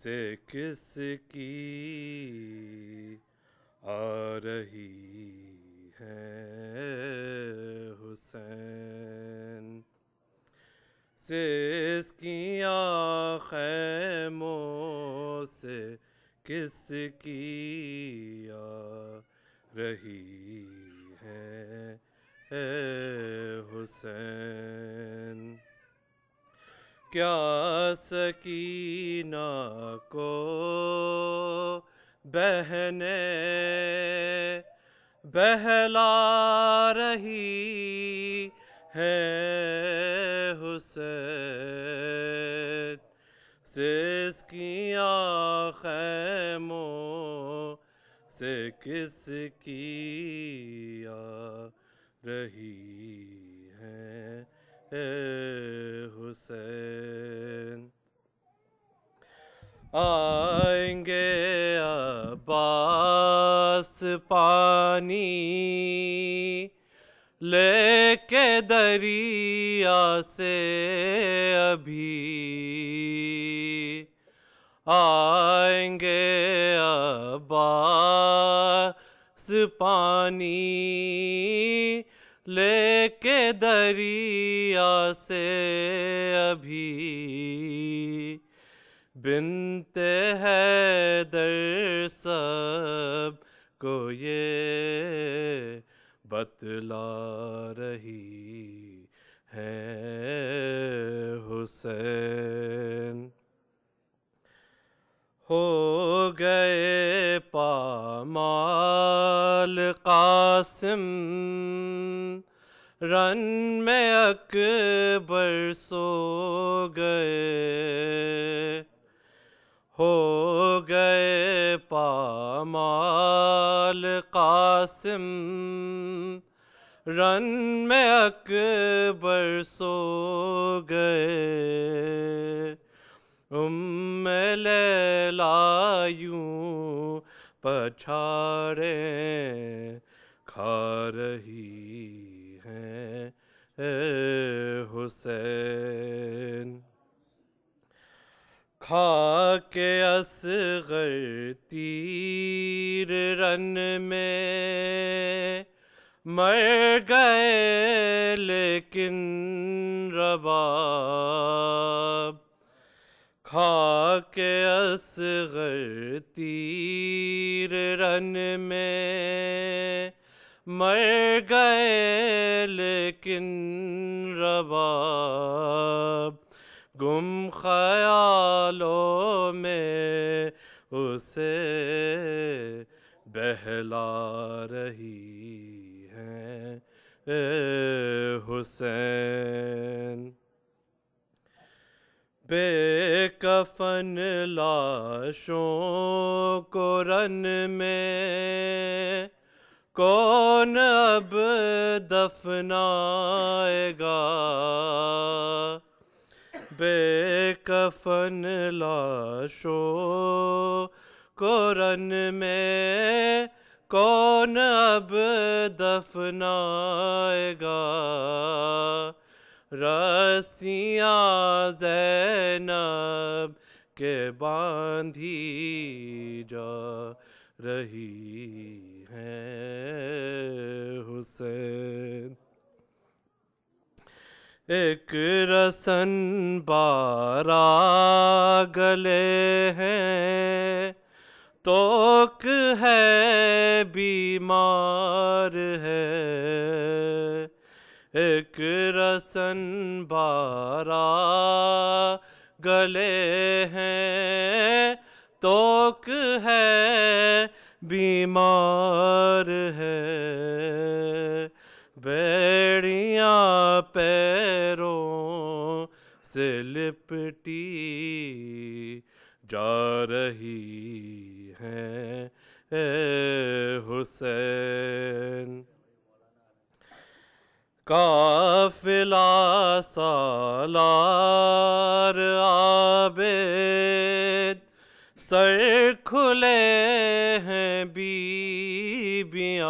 से किसकी आ रही है हुसैन, से इसकी खैमों से किसकी आ रही है हुसैन। क्या सकीना को बहने बहला रही है हुसैन, से इसकी खैमों से किसकी आ रही है हुसैन। आएंगे अब्बास पानी लेके दरिया से अभी, आएंगे अब्बास पानी लेके दरिया से अभी, बिनते हैदर सब को ये बतला रही है हुसैन। हो गए पामाल कासिम रन में अकबर सो गए, हो गए पामाल कासिम रन में अकबर सो गए, लैला यूं पछाड़े खा रही है हुसैन। खा के असगर तीर रन में मर गए लेकिन रबाब, खा के असगर तीर रन में मर गए लेकिन रबाब, गुम ख्यालों में उसे बहला रही है हुसैन। बेकफन लाशों को रन में कौन अब दफनाएगा, बेकफन लाशों को रन में कौन अब दफनाएगा, रस्सियाँ ज़ैनब के बांधी जा रही हैं हुसैन। एक रसन बारा गले हैं, तोक है बीमार है, एक रसन बारा गले हैं, तोक है बीमार है, बेड़ियाँ पैरों से लिपटी जा रही हैं हुसैन। काफिला सालार आबेद सर खुले हैं बीबियाँ,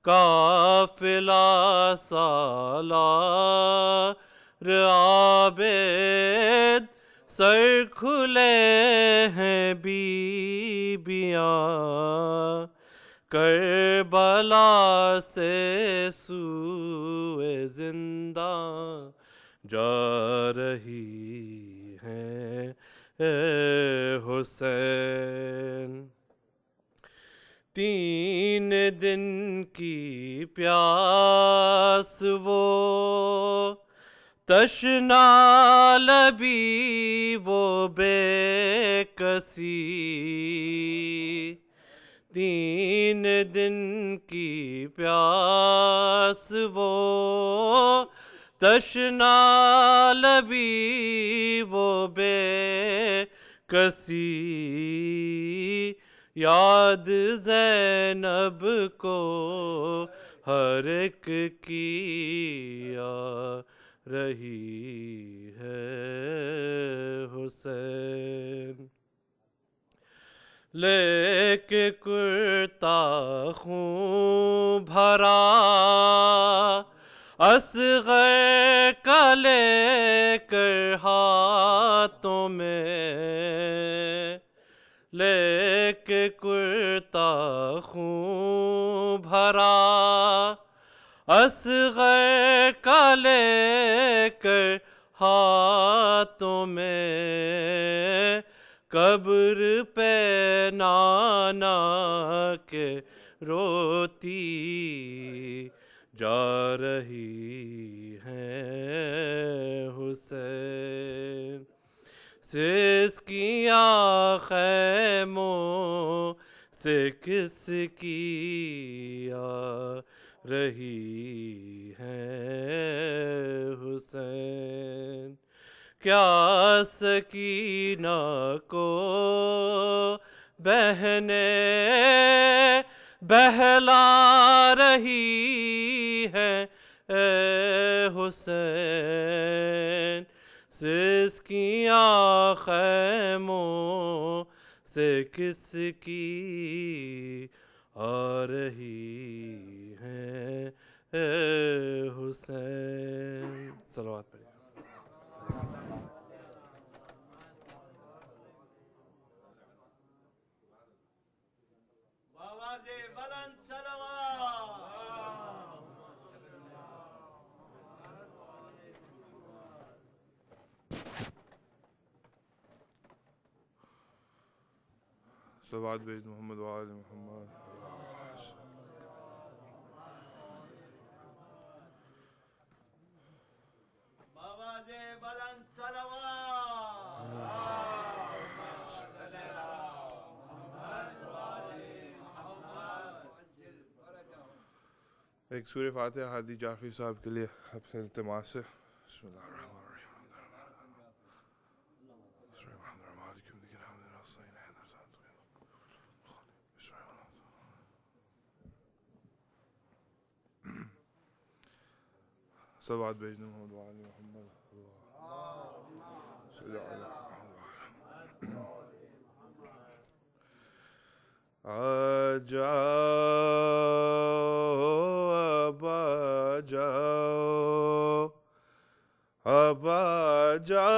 काफिला सालार आबेद सर खुले हैं बीबियाँ करबला से सूए जिंदा जा रही हैं ए हुसैन। 3 दिन की प्यास वो तशना लबी वो बेकसी। 3 दिन की प्यास वो तशना लबी वो बेकसी। याद ज़ैनब को हर एक की आ रही है हुसैन। लेके कुर्ता खून भरा असग़र का लेकर हाथों में। लेके कुर्ता खून भरा असग़र का लेकर हाथों में। कब्र पे नाना के रोती जा रही हैं हुसैन। सिसकियाँ खैमों से किसकी आ रही हैं हुसैन। क्या सकीना को बहने बहला रही हैं ए हुसैन। सिसकियाँ खैमों से किसकी आ रही हैं ए हुसैन। सलावत पढ़िए। सवाद बेज मोहम्मद वाल मोहम्मद। एक सूरह फातिहा हादी जाफरी साहब के लिए आपसे इल्तिमास है। सवाद भेजना मोहम्मद आ जाओ अब आ जाओ अब आ जाओ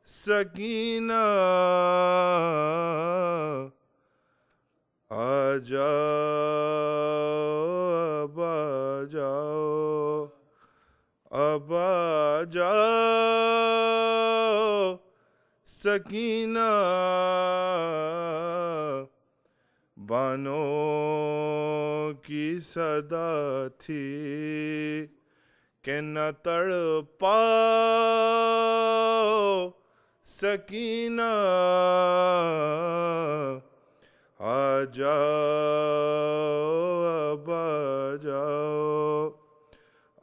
सकीना आ जाओ अब आ जाओ अब आ जाओ सकीना बानों की सदा थी कि न तड़ पाओ सकीना आ जाओ अब आ जाओ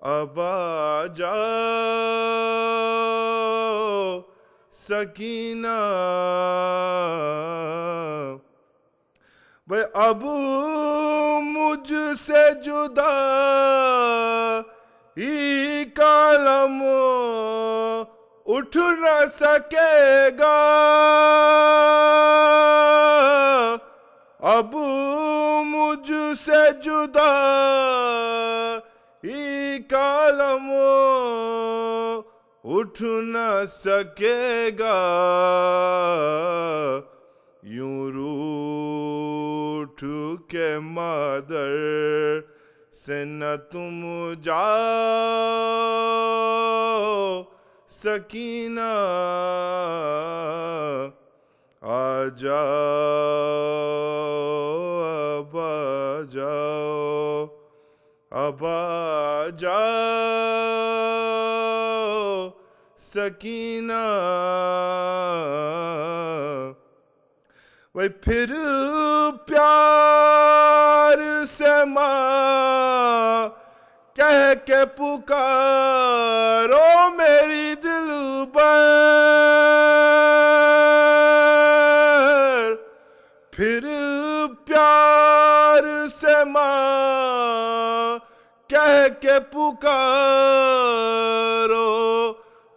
अब आ जाओ सकीना भाई अब मुझसे जुदा ही कालम उठ न सकेगा अब मुझसे जुदा ही कालम उठ न सकेगा, यूं रूठ के मादर से न तुम जाओ सकीना, आ जाओ अब आ जाओ, अब आ जाओ सकीना। वही फिर प्यार से माँ कह के पुकारो मेरी दिलबर, फिर प्यार से माँ कह के पुकारो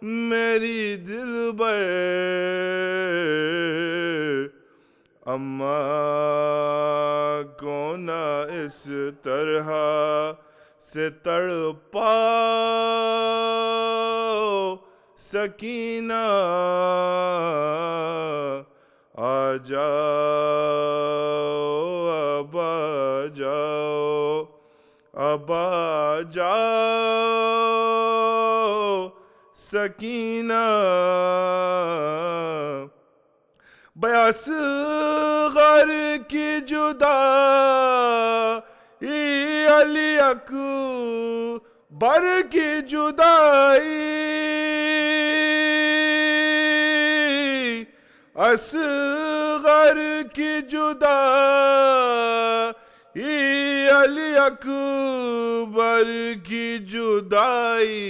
मेरी दिलबर। अम्मा को ना इस तरह से तड़पाओ सकीना, आ जाओ अब आ जाओ, अब आ जाओ सकीना। बयास गर की जुदाई, अली अकबर की जुदाई, असगर की जुदाई, अली अकबर की जुदाई,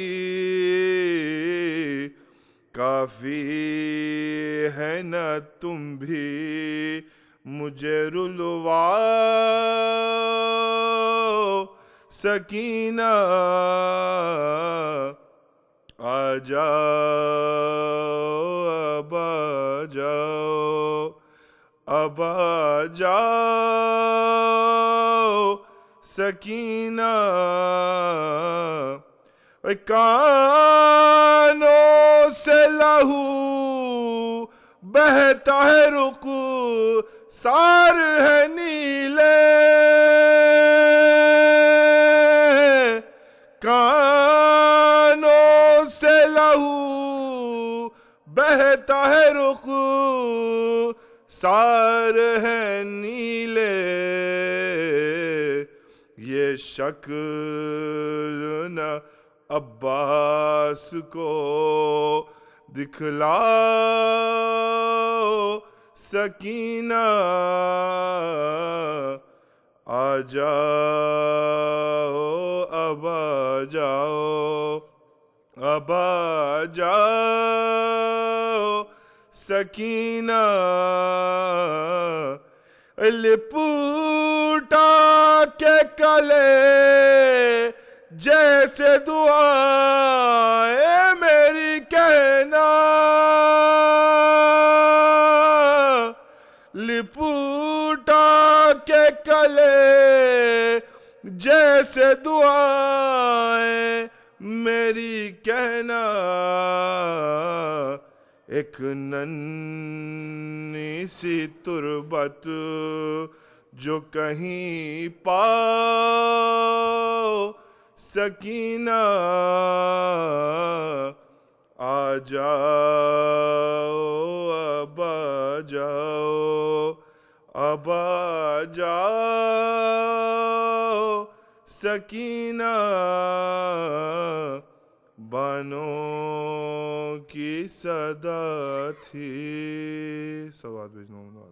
काफी है न तुम भी मुझे रुलवाओ सकीना, आ जाओ अब आ जाओ, अब आ जाओ सकीना। कानों से लहू बहता है रुक सार है नीले, कानों से लहू बहता है रुक सार है नीले, ये शक्ल न अब्बास को दिखलाओ सकीना, आ जाओ अब आ जाओ, अब आ जाओ सकीना। लिपूटा के कले जैसे दुआएं मेरी कहना, लिपूटा के कले जैसे दुआएं मेरी कहना, एक नन्ही सी तुरबत जो कहीं पाओ सकीना, आ जाओ अब आ जाओ, अब आ जाओ सकीना। बानों की सदा थी सवाद भेजना।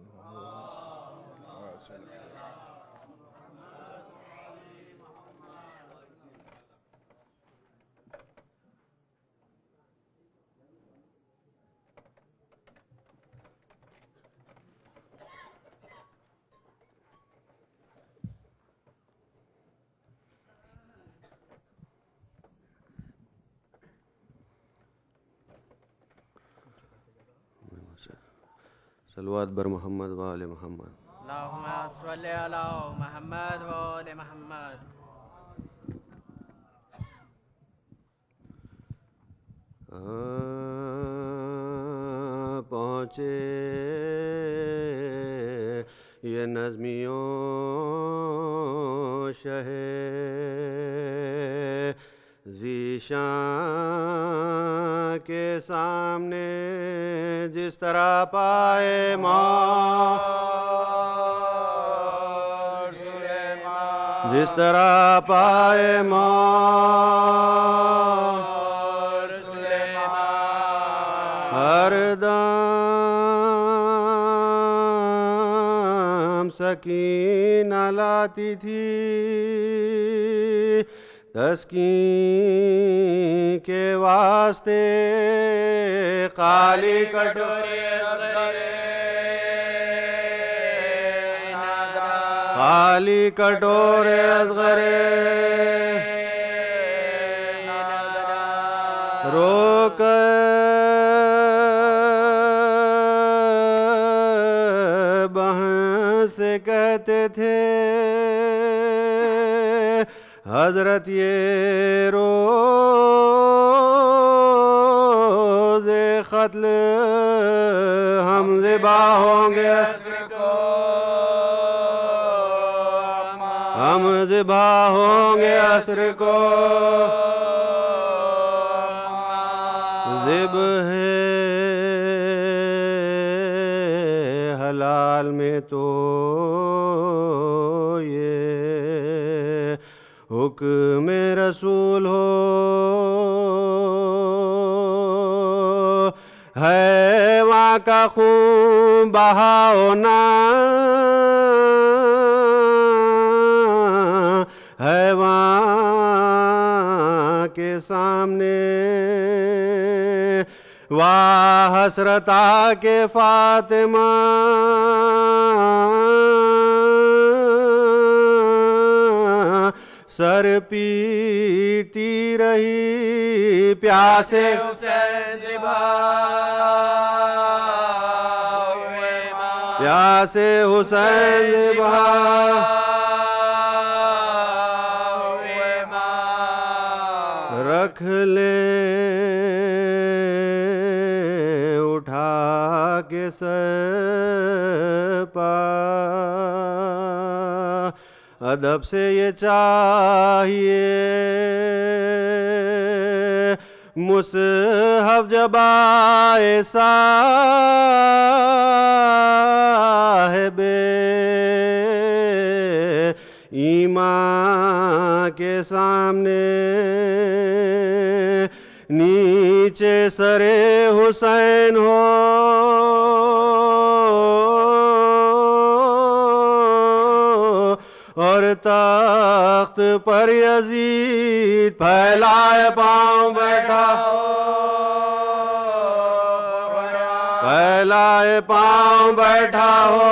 सलवात बर मोहम्मद व आले मोहम्मद। अल्लाहुम्मा सल्लि अला मोहम्मद व आले मोहम्मद। पहुँचे ये नज़्मियों शहे ज़ीशान के सामने जिस तरह पाए मौत, जिस तरह पाए मौत, हरदम सकीना लाती थी तस्कीन के वास्ते खाली कटोरे खाली कटोरे असगरे रोक बहन से कहते थे हजरत ये रोज़े क़त्ल हम ज़िबा होंगे, हम ज़िबा होंगे असर को ज़िब है हलाल में तो ये हुक्म रसूल हो है वहाँ का खून बहाओ ना है वहाँ के सामने वाह हसरता के फातिमा सर पीती रही प्यासे प्यासे हुसैन ज़िबा रख ले उठा के सर पा अदब से ये चाहिए मुसहफ जब आए साहिबे ईमान के सामने नीचे सरे हुसैन हो और तख्त पर यजीद फैलाए पाँव बैठा फैलाए पाँव बैठा हो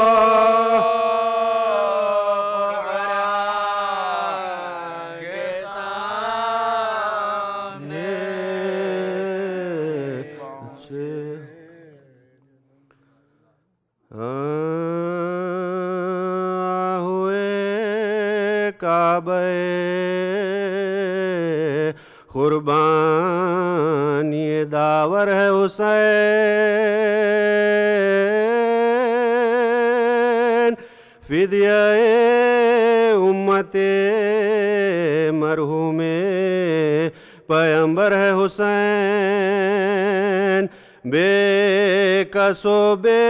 कुर्बान ये दावर है हुसैन फिदिये उम्मते मरहूमे पैगंबर है हुसैन बेकसो बे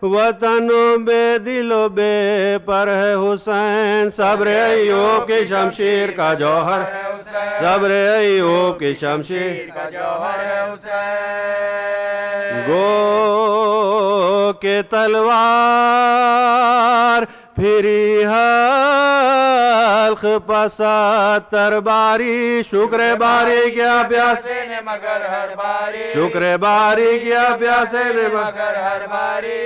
वतनो बे दिलो बे पर है हुसैन सब्र अय्यूब की शमशीर का जौहर सब्र अय्यूब की शमशीर का जौहर है हुसैन गो के तलवार फिरी हल्क पसा तरबारी शुक्र बारी क्या प्यासे ने मगर हर बारी शुक्र बारी क्या प्यासे ने मगर हर बारी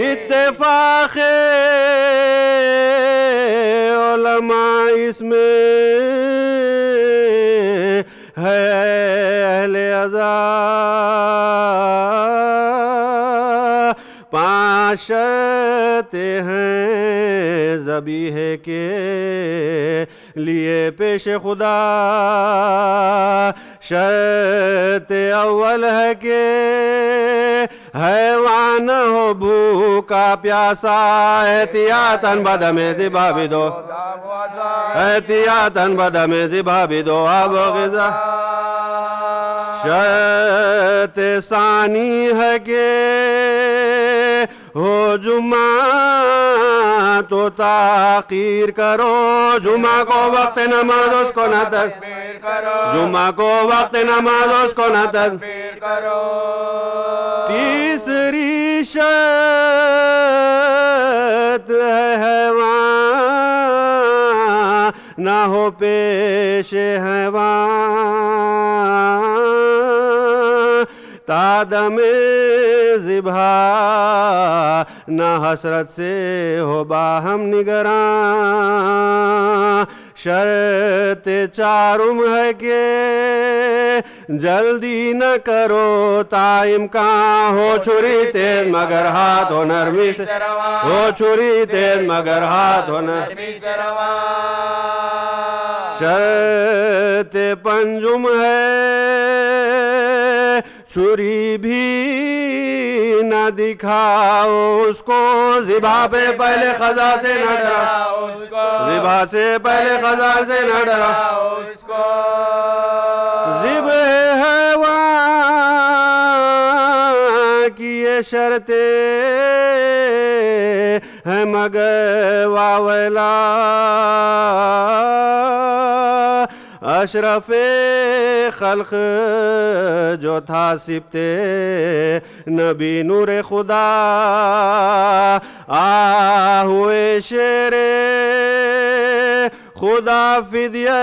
इत्तेफाक़े उलमा इसमें है अहले अज़ा पाँच शर्तें हैं ज़बीहे के लिए पेश खुदा। शर्त अव्वल है कि हैवान हो भूखा प्यासा, एहतियातन बदमे ज़िबा भी दो, एहतियातन बदमे ज़िबा भी दो अब ग़िज़ा। शर्त सानी है कि हो जुमा तो ताक़ीर करो, जुमा को वक्त नमाज उसको न तकबीर करो, जुमा को वक्त नमाज उसको न तकबीर करो। तीसरी शर्त है हैवान ना हो पेश हैवान, तादमे ज़िबा ना हसरत से हो बाहम निगरां। शर्त चारुम है कि जल्दी न करो ताइम का, हो छुरी तेज मगर हाथ हो नरमी से, हो छुरी तेज मगर हाथ हो नरमी से रवा। शर्त पंजुम है छुरी भी न दिखाओ उसको, ज़िबा पे पहले खजा से न डराओ उसको, ज़िबा से पहले खजा से न डराओ उसको। ज़िब हैवान की ये शर्तें है मगर वावला, अशरफ़े खल्क़ जो था सिबते नबी नूर खुदा। आ हुए शेरे खुदा फिदिया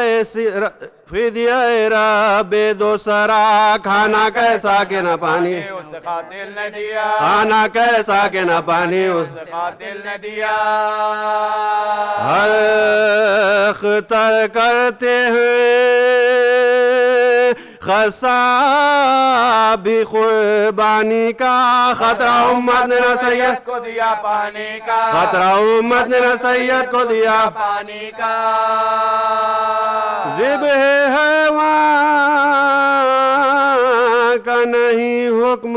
रबे दो सरा, खाना कैसा के ना पानी उस कातिल ने दिया, खाना कैसा के ना पानी उस कातिल ने दिया। हर ख़तर करते हैं खसा भी कुर्बानी का, खतरा उम्मत ने न सैयद को दिया पानी का, खतरा उम्मत ने न सैयद को दिया पानी का। ज़िब हैवान का नहीं हुक्म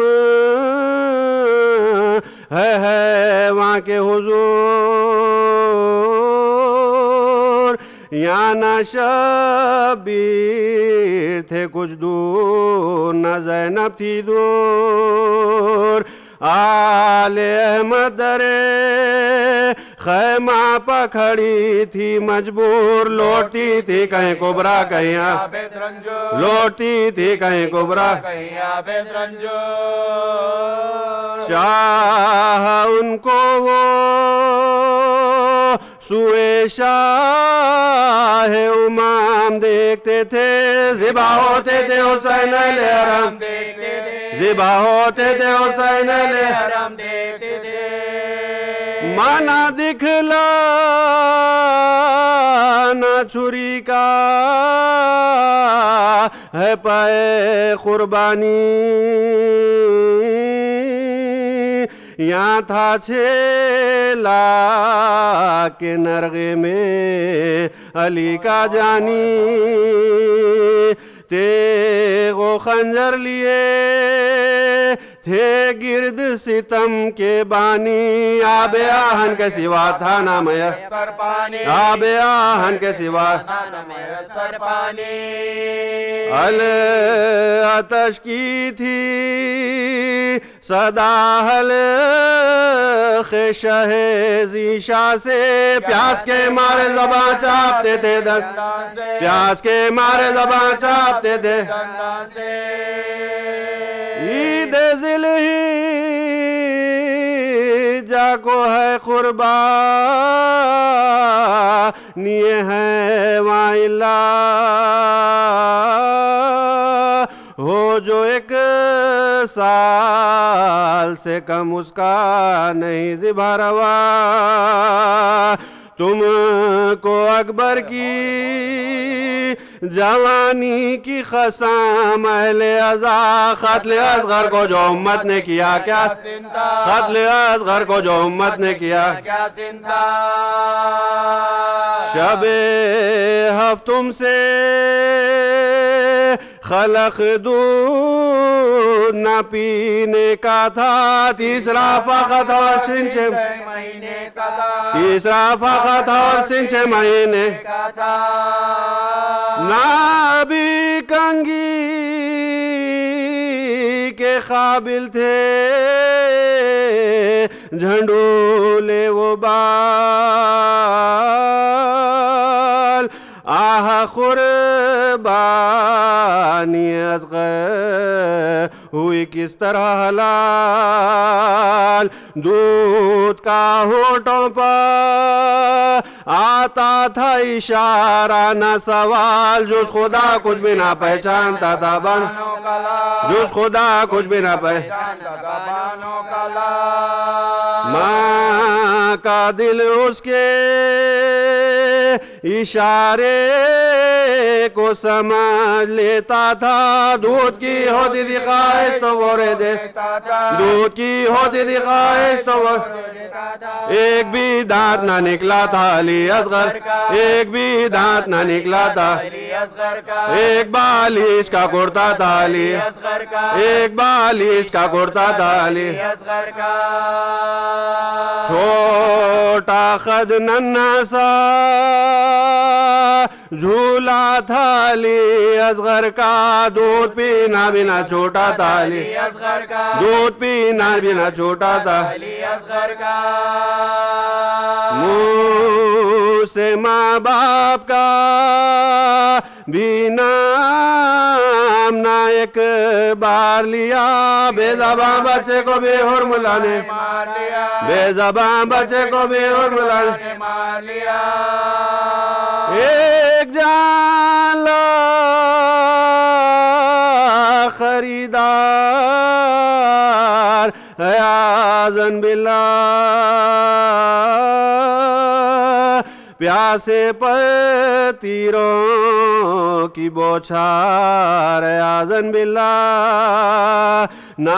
है हैवान के हुजूर, या न शबीर थे कुछ दूर, न ज़ैनब थी दूर। आले अहमद दरे खैमा पखड़ी थी मजबूर, लौटती थी कहीं कुबरा कहीं आबिद रंजूर, लौटती थी कहीं कुबरा कहीं आबिद रंजूर। शाह उनको वो सुए शाह उमाम देखते थे, ज़िबा होते थे हुसैन अहले हरम देखते थे, ज़िबा होते थे हुसैन अहले हरम देखते थे। माना दिखला न छुरी का है पाए कुर्बानी, यहाँ था छेला के नरगे में अली का जानी, तेगो खंजर लिए थे गिरद सितम के बानी, आबे आहन के सिवा था ना मयस्सर पानी, आबे आहन के सिवा था ना मयस्सर पानी। अल आतश की थी सदा हल ख़ेशहे ज़ीशा से, प्यास के मारे ज़बां चापते थे दंदान से, प्यास के मारे ज़बां चापते थे दंदान से। ईद ज़िलहिज्जा को है कुर्बानी है वाइला, हो जो एक साल से कम उसका नहीं ज़िबा रवा। तुमको अकबर की जवानी की खसम अहले अज़ा क़त्ल असग़र को जो उम्मत ने किया क्या क़त्ल असग़र को जो उम्मत ने किया क्या सिंधा शबे हफ्तुम से खलक दूध न पीने का था तीसरा फ़क़त और सिंच महीने का था तीसरा फ़क़त और सिंच महीने का था नाबी कंगी के काबिल थे झंडोले वो बाल आह कुर्बानी असग़र हुई किस तरह हलाल दूध का होठों पर आता था इशारा न सवाल जुस खुदा कुछ भी ना पहचानता था बन जुस खुदा कुछ भी ना पहचानता माँ का दिल उसके इशारे को समझ लेता था दूध की होती थी ख्वाहिश तो वो रे देता था दूध की होती थी ख्वाहिश तो वो एक भी दांत ना निकला था अली असग़र एक भी दांत ना निकला था एक बालिश का कुर्ता था अली एक बालिश का कुर्ता था अली छोटा कद नन्हा सा झूला था अली असग़र का दूध पीना बिना छोटा था अली दूध पीना बिना छोटा था मुँह से माँ बाप का भी नाम ना एक बार लिया बेज़बां बच्चे को बेहोर मुला ने बेज़बां बच्चे को बेहोर मुला ने एक जाला खरीदार आज़न बिल्ला प्यासे पर तीरों की बौछार आज़न बिल्ला ना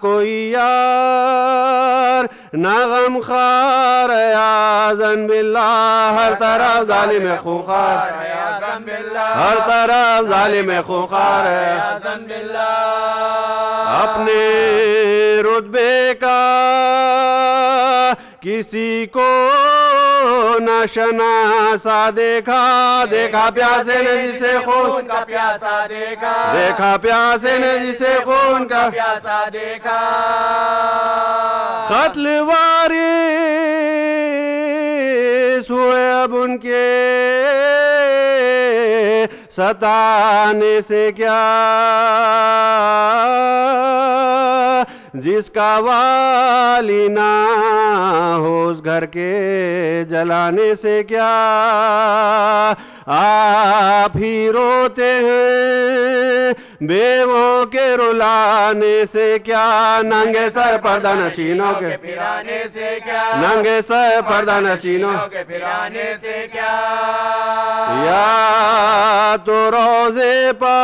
कोई यार ना गमखार आज़न बिल्ला हर तरफ जालिम खूंखार हर तरफ जालिम खूंखार अपने रुतबे का किसी को न शनासा देखा देखा प्यासे ने जिसे खून का प्यासा देखा देखा प्यासे ने जिसे खून का प्यासा देखा क़त्ल वारिस हुए अब उनके सताने से क्या जिसका वाली ना हो उस घर के जलाने से क्या आप ही रोते हैं बेवों के रुलाने से क्या नंगे सर पर्दा नशीनों के फिराने से क्या नंगे सर पर्दा नशीनों के फिराने से क्या या तो रोज़े पर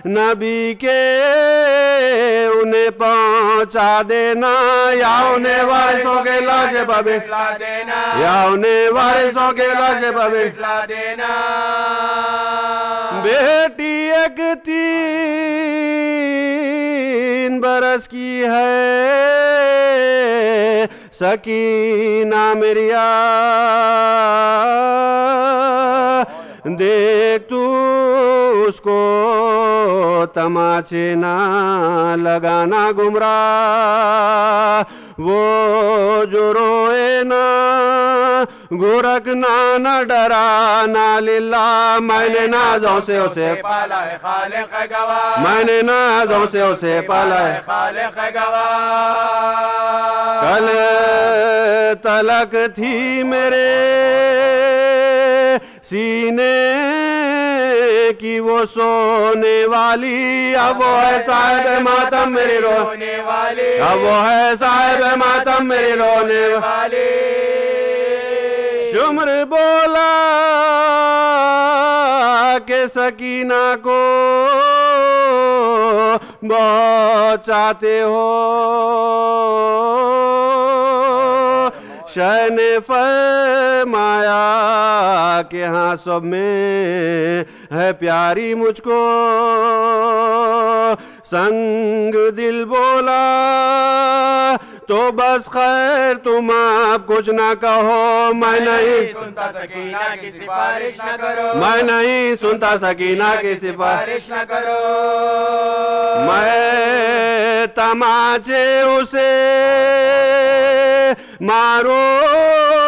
नबी के उन्हें पहुंचा देना या उन्हें वारिसों के लाशें पर बिठला देना या उन्हें वारिसों के लाशें पर बिठला देना बेटी एक 3 बरस की है सकीना मिरिया देख तू उसको तमाचे ना लगाना गुमराह वो जो रोए ना गुरकना न डराना लिल्ला मैंने नाज़ों से उसे पाला है खालिक गवाह मैंने नाज़ों से उसे पाला है खालिक गवाह कल तलक थी मेरे सीने की वो सोने वाली अब वो है साहिब मातम मेरी रोने वाली अब वो है साहिब मातम मेरी रोने वाली शुम्र बोला के सकीना को बहुत चाहते हो। शाह ने फरमाया कि हाँ सब में है प्यारी मुझको। संग दिल बोला तो बस खैर तुम आप कुछ ना कहो। मैं नहीं सुनता सकीना की सिफारिश न करो। मैं नहीं सुनता सकीना की सिफारिश न करो। मैं तमाचे उसे मारूंगा,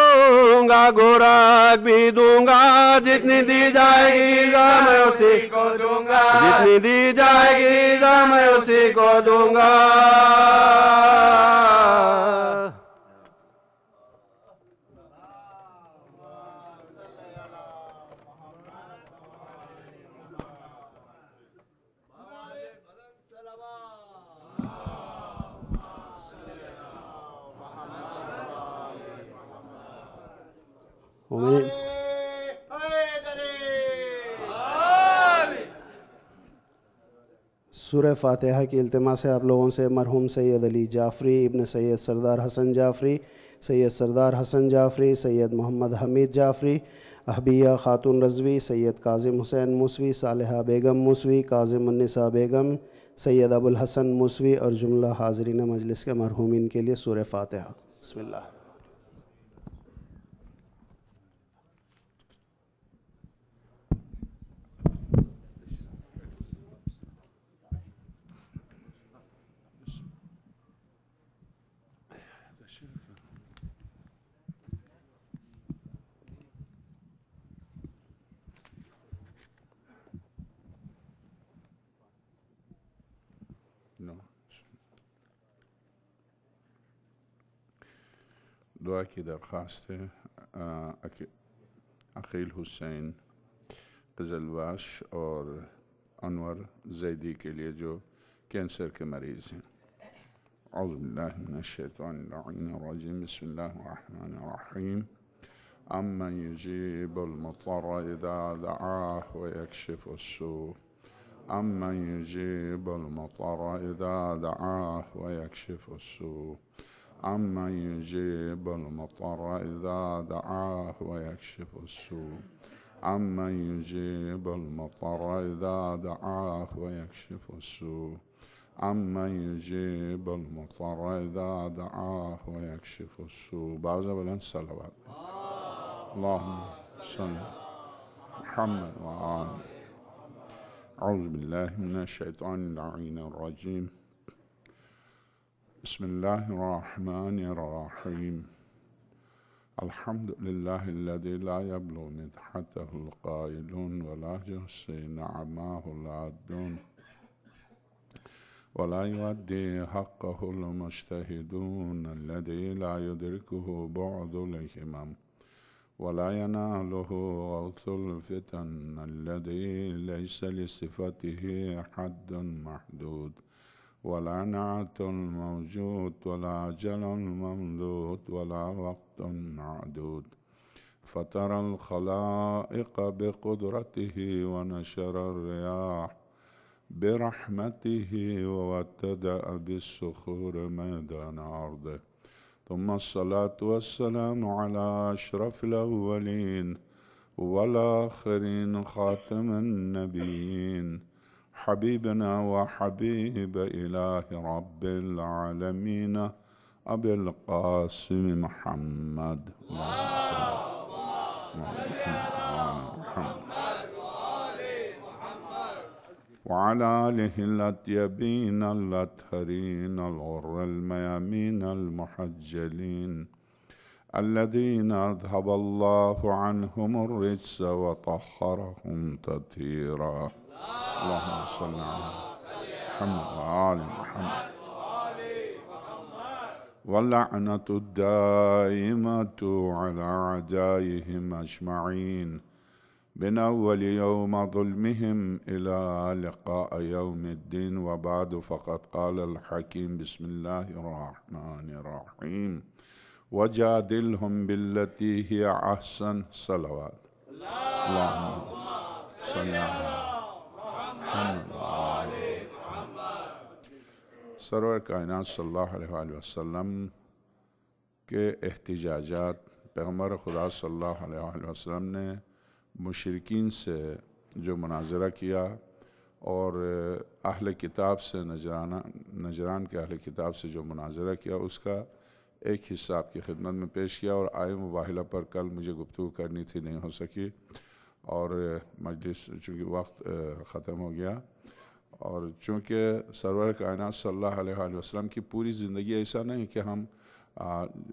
गोरख भी दूंगा। जितनी दी जाएगी मैं उसी को दूंगा। जितनी दी जाएगी मैं उसी को दूंगा। सूरह फातिहा की इल्तिमास है आप लोगों से। मरहूम सैयद अली जाफ़री, इब्न सैयद सरदार हसन जाफ़री, सैयद सरदार हसन जाफ़री, सैयद मोहम्मद हमीद जाफ़री, अहबिया खातून रज़वी, सैयद काज़िम हुसैन मूसवी, सालिहा बेगम मूसवी, काज़िम उन्निसा बेगम, सैयद अबुल हसन मूसवी और जुमला हाज़रीन मजलिस के मरहूमीन के लिए सूरह फातिहा। बिस्मिल्लाह। दुआ की दरख्वास्त है अकील हुसैन क़ज़लवाश और अनवर ज़ैदी के लिए जो कैंसर के मरीज़ हैं। औज़ु बिल्लाहि मिनश्शैतानिर्रजीम। बिस्मिल्लाहिर्रहमानिर्रहीम। अम्मन युजीबुल मुत्तर्रा इज़ा दअाहु व यक्शिफुस्सूअ। अम्मन युजीबुल मुत्तर्रा इज़ा दअाहु व यक्शिफुस्सूअ। अम्मन युजीबुल मुत्तर्रा इज़ा दअाहु व यक्शिफुस्सूअ। अम्मन युजीबुल मुत्तर्रा इज़ा दअाहु व यक्शिफुस्सूअ। अम्मन युजीबुल मुत्तर्रा इज़ा दअाहु व यक्शिफुस्सूअ। बाज़ बुलंद सलवात। अल्लाहुम्मा सल्लि मुहम्मद व आलि। औज़ु बिल्लाहि मिनश्शैतानिर्रजीम। बिस्मिल्लाहिर्रहमानिर्रहीम। अल्हम्दुलिल्लाहिल्लज़ी ला यब्लुगु मिदहतहुल क़ाइलून व ला युहसी नअमाहुल आद्दून व ला युअद्दी हक़्क़हुल मुज्तहिदून अल्लज़ी ला युदरिकुहु बुअदुल हिमम व ला यनालुहु ग़ौथुल फ़ितन अल्लज़ी लैसा लिसिफ़तिही हद्दुन महदूद वला नाअतुल मौजूद वला अजलुल ममदूद वला वक़्तुन मअदूद फ़तरल ख़लाइक़ बिक़ुदरतिही व नशरर रियाह बिरहमतिही व वत्तदअ बिस्सुखूर मैदान अर्दिह। तुम्मा अस्सलातु वस्सलामु अला अशरफिल अव्वलीन वल आखिरीन ख़ातिमिन नबिय्यीन हबीबना व हबीब इलाहि रब्बिल आलमीन अबिल क़ासिम मुहम्मद व अला आलिहिल अत्यबीन अल अत्हरीन अल ग़ुर्रिल मयामीन अल मुहज्जलीन अल्लज़ीना अज़हबल्लाहु अन्हुमुर रिज्स व तह्हरहुम तत्हीरा। अल्लाहुम्मा सल्लि अला मुहम्मद व आलि मुहम्मद। वल्लअनतु दाइमतु अला अअदाइहिम अजमईन मिन अव्वलि यौम ज़ुल्मिहिम इला लिक़ाइ यौमिद्दीन व बाद फ़क़द क़ालल हकीम बिस्मिल्लाहिर्रहमानिर्रहीम वजादिलहुम बिल्लती हिया अहसन सलवात अल्लाहुम्मा सल्ली अला सरवर कायनात सल्लल्लाहु अलैहि वसल्लम के एहतिजाजात पैगम्बर खुदा सल्लल्लाहु अलैहि वसल्लम ने मुशरिकीन से जो मुनाजरा किया और अहले किताब से नजरान के अहले किताब से जो मुनाजरा किया उसका एक हिस्सा आपकी खिदमत में पेश किया। और आय मुबाहिला पर कल मुझे गुफ्तगू करनी थी, नहीं हो सकी और मजलिस चूँकि वक्त ख़त्म हो गया। और चूँकि सरवर कायनात सल्लल्लाहु अलैहि वसल्लम की पूरी ज़िंदगी ऐसा नहीं कि हम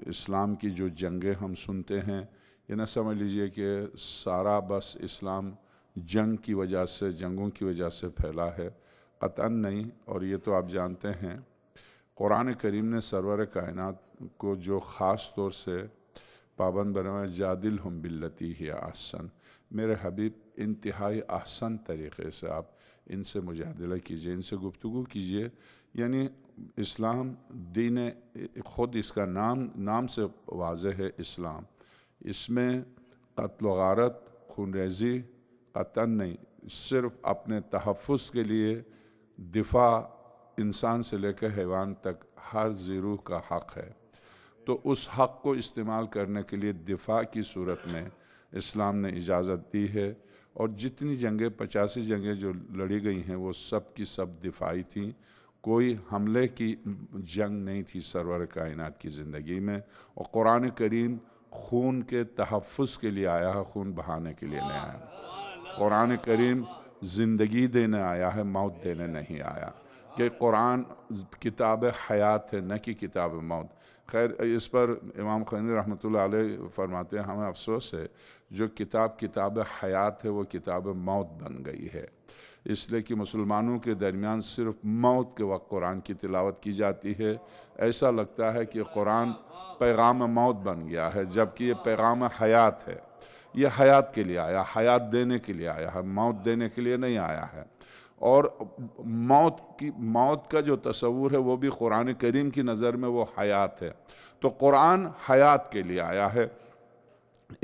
इस्लाम की जो जंगें हम सुनते हैं ये ना समझ लीजिए कि सारा बस इस्लाम जंग की वजह से, जंगों की वजह से फैला है, क़तअन नहीं। और ये तो आप जानते हैं कुरान करीम ने सरवर कायनात को जो ख़ास तौर से पाबंद बनाया, जादिलहुम बिल्लती हिया अहसन, मेरे हबीब इंतहाई अहसन तरीक़े से आप इनसे मुजादला कीजिए, इनसे गुफ्तगू कीजिए। यानी इस्लाम दीन ख़ुद, इसका नाम से वाज़ेह है इस्लाम, इसमें क़त्ल व गारत, खून रेज़ी क़तअन नहीं, सिर्फ़ अपने तहफ़्फ़ुज़ के लिए दिफ़ा इंसान से लेकर हैवान तक हर ज़ीरूह का हक़ है। तो उस हक़ को इस्तेमाल करने के लिए दिफ़ा की सूरत में इस्लाम ने इजाज़त दी है। और जितनी जंगें 85 जंगें जो लड़ी गई हैं वो सब की सब दिफाई थी, कोई हमले की जंग नहीं थी सरवर कायनात की ज़िंदगी में। और कुरान करीम खून के तहफ़्फ़ुज़ के लिए आया है, खून बहाने के लिए नहीं आया। कुरान करीम ज़िंदगी देने आया है, मौत देने नहीं आया। कि कुरान किताब हयात है, न कि किताब मौत। खैर इस पर इमाम खनी रहमतुल्लाह अलैह फरमाते हैं हमें अफसोस है जो किताब हयात है वो किताब मौत बन गई है, इसलिए कि मुसलमानों के दरमियान सिर्फ मौत के वक्त कुरान की तिलावत की जाती है। ऐसा लगता है कि कुरान पैगाम मौत बन गया है, जबकि ये पैगाम हयात है। ये हयात के लिए आया, हयात देने के लिए आया है, मौत देने के लिए नहीं आया है। और मौत का जो तस्वुर है वो भी कुरान करीम की नज़र में वो हयात है। तो कुरान हयात के लिए आया है।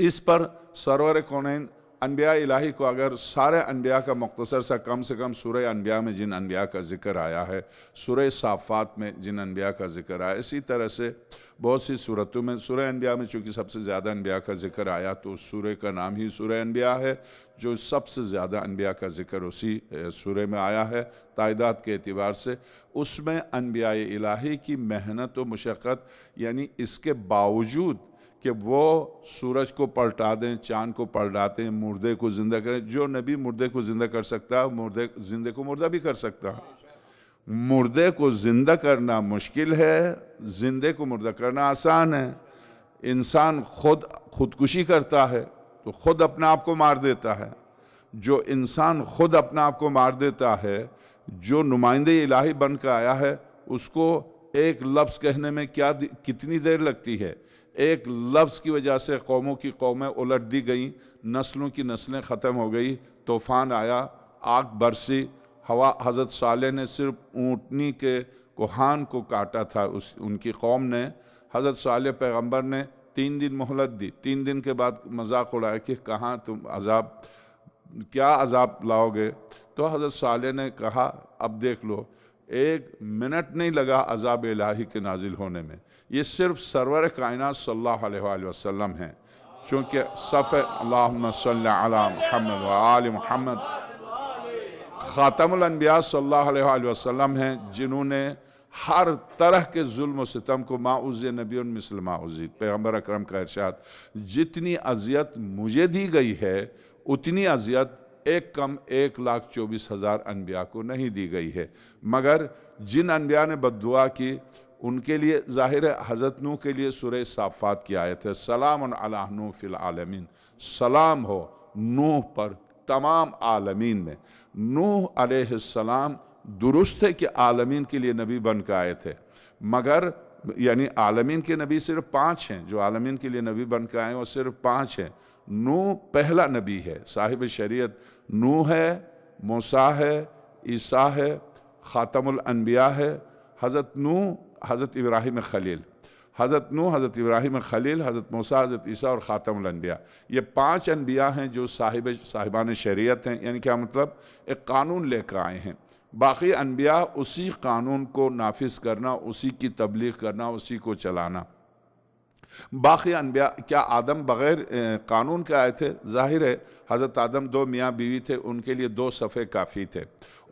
इस पर सरवर कौनैन अनबिया इलाही को अगर सारे अनबिया का मुख्तसर सा कम से कम सूरह अनबिया में जिन अनबिया का ज़िक्र आया है, सूरह साफ़ात में जिन अनबिया का ज़िक्र आया, इसी तरह से बहुत सी सूरतों में, सूरह अनबिया में चूँकि सबसे ज़्यादा अनबिया का ज़िक्र आया तो उस सूरह का नाम ही सूरह अनबिया है, जो सबसे ज़्यादा अनबिया का ज़िक्र उसी सूरह में आया है तादाद के एतबार से। उसमें अनबिया इलाही की मेहनत व मशक्क़त, यानी इसके बावजूद कि वो सूरज को पलटा दें, चाँद को पलटाते हैं, मुर्दे को ज़िंदा करें। जो नबी मुर्दे को ज़िंदा कर सकता है, ज़िंदे को मुर्दा भी कर सकता है। मुर्दे को ज़िंदा करना मुश्किल है, ज़िंदे को मुर्दा करना आसान है। इंसान खुदकुशी करता है तो खुद अपने आप को मार देता है। जो इंसान खुद अपने आप को मार देता है, जो नुमाइंदे इलाही बन कर आया है, उसको एक लफ्ज़ कहने में कितनी देर लगती है। एक लफ्ज़ की वजह से कौमों की कौमें उलट दी गई, नस्लों की नस्लें ख़त्म हो गई, तूफ़ान आया, आग बरसी, हवा। हज़रत सालेह ने सिर्फ ऊँटनी के कोहान को काटा था उनकी कौम ने। हज़रत सालेह पैगंबर ने 3 दिन मोहलत दी, 3 दिन के बाद मजाक उड़ाया कि कहाँ तुम क्या अजाब लाओगे। तो हज़रत सालेह ने कहा अब देख लो, 1 मिनट नहीं लगा अजाब इलाही के नाजिल होने में। ये सिर्फ सरवर कायनात सल्लल्लाहु अलैहि वसल्लम हैं, चूँकि सफ़ अल्लाहुम्मा सल्ली अला मुहम्मद व आलि मुहम्मद ख़ातमुल अनबिया सल्लल्लाहु अलैहि वसल्लम हैं, जिन्होंने हर तरह के जुल्म व सितम को माउज़ नबियुन मिस्ल माउज़ी, पैगम्बर अकरम का इरशाद, जितनी अजियत मुझे दी गई है उतनी अजियत एक कम 1,24,000 अनबिया को नहीं दी गई है। मगर जिन अनबिया ने बद्दुआ की उनके लिए ज़ाहिर है हज़रत नूह के लिए सूरह साफ़ात की आयत है, सलामुन अला नूह फिल आलमीन, सलाम हो नूह पर तमाम आलमीन में। नूह अलैहिस्सलाम दुरुस्त है कि आलमीन के लिए नबी बन कर आए थे, मगर यानी आलमीन के नबी सिर्फ 5 हैं, जो आलमीन के लिए नबी बन कर आए वो सिर्फ 5 हैं। नूह पहला नबी है, साहिब शरीयत नूह है, मूसा है, ईसा है, ख़ातमुल अनबिया है। हज़रत नूह, हज़रत इब्राहीम खलील, हज़रत नूह, हज़रत इब्राहिम खलील, हज़रत मूसा, हज़रत ईसा और ख़ातमुल अंबिया। ये 5 अनबिया हैं जो साहिबान शरीयत हैं, यानी क्या मतलब, एक कानून लेकर आए हैं। बाकी अनबिया उसी कानून को नाफिज करना, उसी की तबलीग करना, उसी को चलाना। बाकी अनबिया क्या आदम बग़ैर कानून के आए थे? ज़ाहिर है हज़रत आदम 2 मियाँ बीवी थे, उनके लिए 2 सफ़े काफ़ी थे।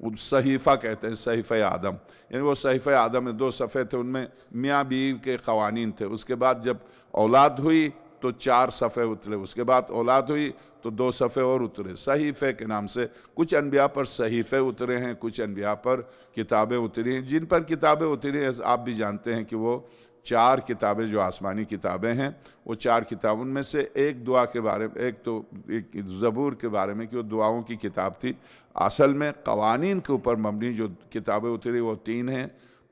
सहीफ़ा कहते हैं, सहीफ़ा आदम, यानी वो सहीफ़ा आदम में 2 सफ़े थे, उनमें मियाँ बीवी के क़वानीन थे। उसके बाद जब औलाद हुई तो 4 सफ़े उतरे, उसके बाद औलाद हुई तो 2 सफ़े और उतरे, सहीफ़े के नाम से। कुछ अनबिया पर सहीफ़े उतरे हैं, कुछ अनबिया पर किताबें उतरी हैं। जिन पर किताबें उतरी हैं आप भी जानते हैं कि वो 4 किताबें जो आसमानी किताबें हैं, वो 4 किताबों में से एक दुआ के बारे में, एक ज़बूर के बारे में कि वो दुआओं की किताब थी। असल में क़वानीन के ऊपर मबनी जो किताबें उतरी वो 3 हैं,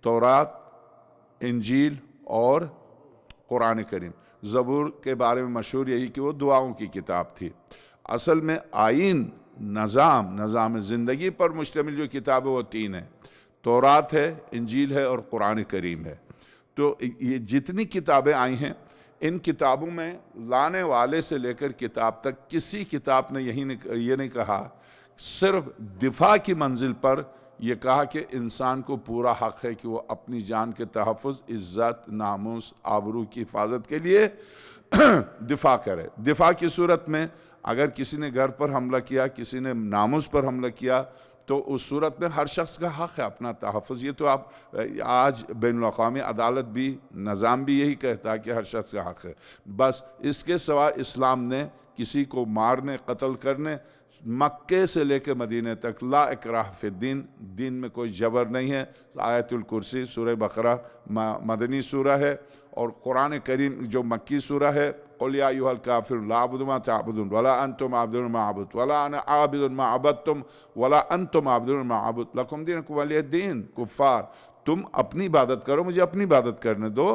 तौरात, इंजील और कुरान करीम। ज़बूर के बारे में मशहूर यही कि वो दुआओं की किताब थी। असल में आइन, निज़ाम ज़िंदगी पर मुश्तमिल जो किताबें वो 3 हैं, तौरात है, इंजील है और कुरान करीम है। तो ये जितनी किताबें आई हैं, इन किताबों में लाने वाले से लेकर किताब तक किसी किताब ने ये नहीं कहा, सिर्फ दिफा की मंजिल पर यह कहा कि इंसान को पूरा हक़ है कि वो अपनी जान के तहफ़्फ़ुज़, इज़्ज़त, नामूस, आबरू की हिफाजत के लिए दिफा करे। दिफा की सूरत में अगर किसी ने घर पर हमला किया, किसी ने नामूस पर हमला किया, तो उस सूरत में हर शख्स का हक़ है अपना तहफ़्फ़ुज़। ये तो आप आज बैनुल-अक़वामी अदालत भी, निज़ाम भी यही कहता है कि हर शख्स का हक़ है। बस इसके सिवा इस्लाम ने किसी को मारने, कत्ल करने, मक्के से लेकर मदीने तक ला इकराह फिद्दीन, दीन में कोई जबर नहीं है। आयतुल कुर्सी सूरह बकरा मदनी सूरह है, और कुरान करीम जो मक्की सूरह है, क़ुल या अय्युहल काफ़िरून ला अअबुदु मा तअबुदून वला अंतुम आबिदून मा अअबुदु वला अना आबिदुन मा अबदतुम वला अंतुम आबिदून मा अअबुदु लकुम दीनुकुम वलिय दीन। कुफ़ार, तुम अपनी इबादत करो, मुझे अपनी इबादत करने दो,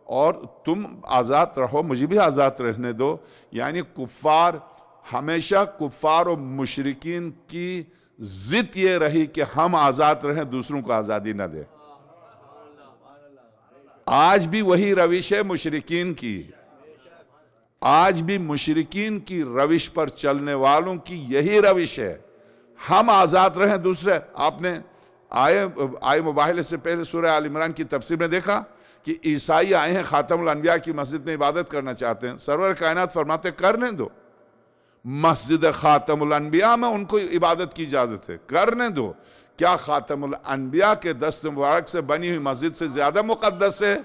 और तुम आज़ाद रहो, मुझे भी आज़ाद रहने दो। यानी कुफ़ार, हमेशा कुफ़ार और मुशरिकीन की ज़िद ये रही कि हम आज़ाद रहें, दूसरों को आज़ादी न दें। आज भी वही रविश है मुशरिकीन की, आज भी मुशरिकीन की रविश पर चलने वालों की यही रविश है, हम आज़ाद रहें दूसरे। आपने आए मुबाहिले से पहले सूरह आल इमरान की तफसीर में देखा कि ईसाई आए हैं, खातमुल अंबिया की मस्जिद में इबादत करना चाहते हैं। सरवर कायनात फरमाते करने दो, मस्जिद खातमुल अंबिया में उनको इबादत की इजाज़त है, करने दो। क्या खातमुल अंबिया के दस्त मुबारक से बनी हुई मस्जिद से ज़्यादा मुक़द्दस है?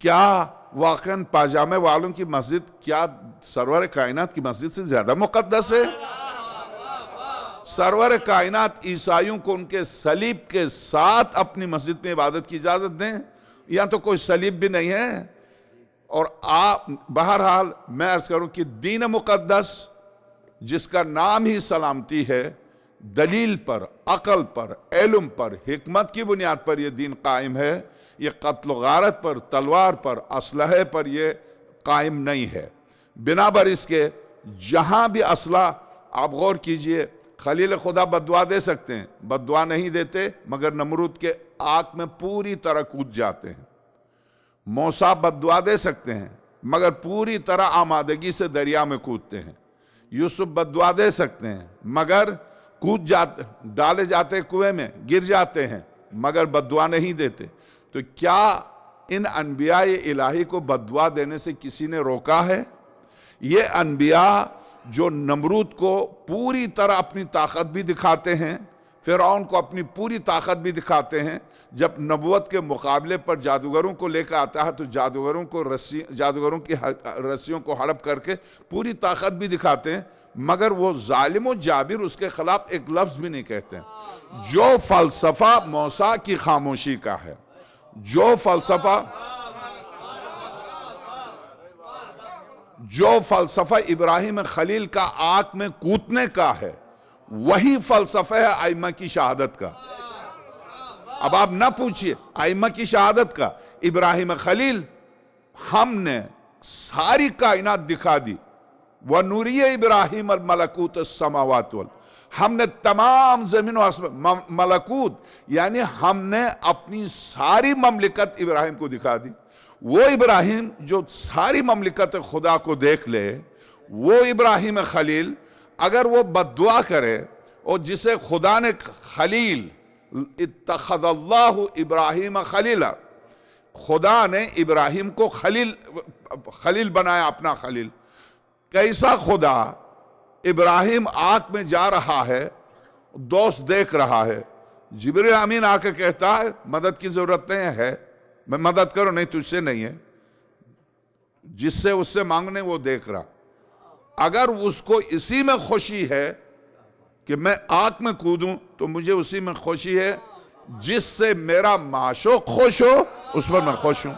क्या वाक़न पाजामे वालों की मस्जिद क्या सरवर कायनात की मस्जिद से ज़्यादा मुक़द्दस है? सरवर कायनात ईसाइयों को उनके सलीब के साथ अपनी मस्जिद में इबादत की इजाज़त दें, या तो कोई सलीब भी नहीं है। और आप बहरहाल मैं अर्ज़ करूं कि दीन मुक़द्दस जिसका नाम ही सलामती है, दलील पर, अक़ल पर, इल्म पर, हिकमत की बुनियाद पर यह दीन कायम है। ये कत्ल गारत पर, तलवार पर, असलहे पर यह कायम नहीं है। बिनाबर इसके जहां भी असला, आप गौर कीजिए, खलील खुदा बद्दुआ दे सकते हैं, बद्दुआ नहीं देते, मगर नमरूद के आग में पूरी तरह कूद जाते हैं। मूसा बद्दुआ दे सकते हैं, मगर पूरी तरह आमादगी से दरिया में कूदते हैं। यूसुफ बद्दुआ दे सकते हैं, मगर डाले जाते कुएं में, गिर जाते हैं, मगर बद्दुआ नहीं देते। तो क्या इन अनबिया इलाही को बद्दुआ देने से किसी ने रोका है? ये अनबिया जो नमरूद को पूरी तरह अपनी ताकत भी दिखाते हैं, फ़िरऔन को अपनी पूरी ताकत भी दिखाते हैं, जब नबुवत के मुकाबले पर जादूगरों को लेकर आता है तो जादूगरों की रस्सियों को हड़प करके पूरी ताकत भी दिखाते हैं, मगर वो जालिम और जाबिर उसके खिलाफ एक लफ्ज भी नहीं कहते हैं। जो फलसफा मूसा की खामोशी का है, जो फलसफा इब्राहिम खलील का आग में कूदने का है, वही फलसफा है आइम्मा की शहादत का। अब आप ना पूछिए आइम्मा की शहादत का, इब्राहिम खलील हमने सारी कायनात दिखा दी, व नूरिय इब्राहिम अल मलकूत समावात वल, हमने तमाम ज़मीन व आसमान, मलकूत यानी हमने अपनी सारी ममलिकत इब्राहिम को दिखा दी। वो इब्राहिम जो सारी ममलिकत खुदा को देख ले, वो इब्राहिम खलील अगर वो बद्दुआ करे और जिसे खुदा ने खलील, इत्तखज़ल्लाहु इब्राहिम खलीला, खुदा ने इब्राहिम को खलील बनाया, अपना खलील। कैसा खुदा? इब्राहिम आग में जा रहा है, दोस्त देख रहा है, जिब्रील अमीन आके कहता है मदद की जरूरत नहीं है, मैं मदद करो, नहीं तुझसे नहीं है, जिससे उससे मांगने वो देख रहा। अगर उसको इसी में खुशी है कि मैं आग में कूदूं, तो मुझे उसी में खुशी है जिससे मेरा माशूक खुश हो, उस पर मैं खुश हूं।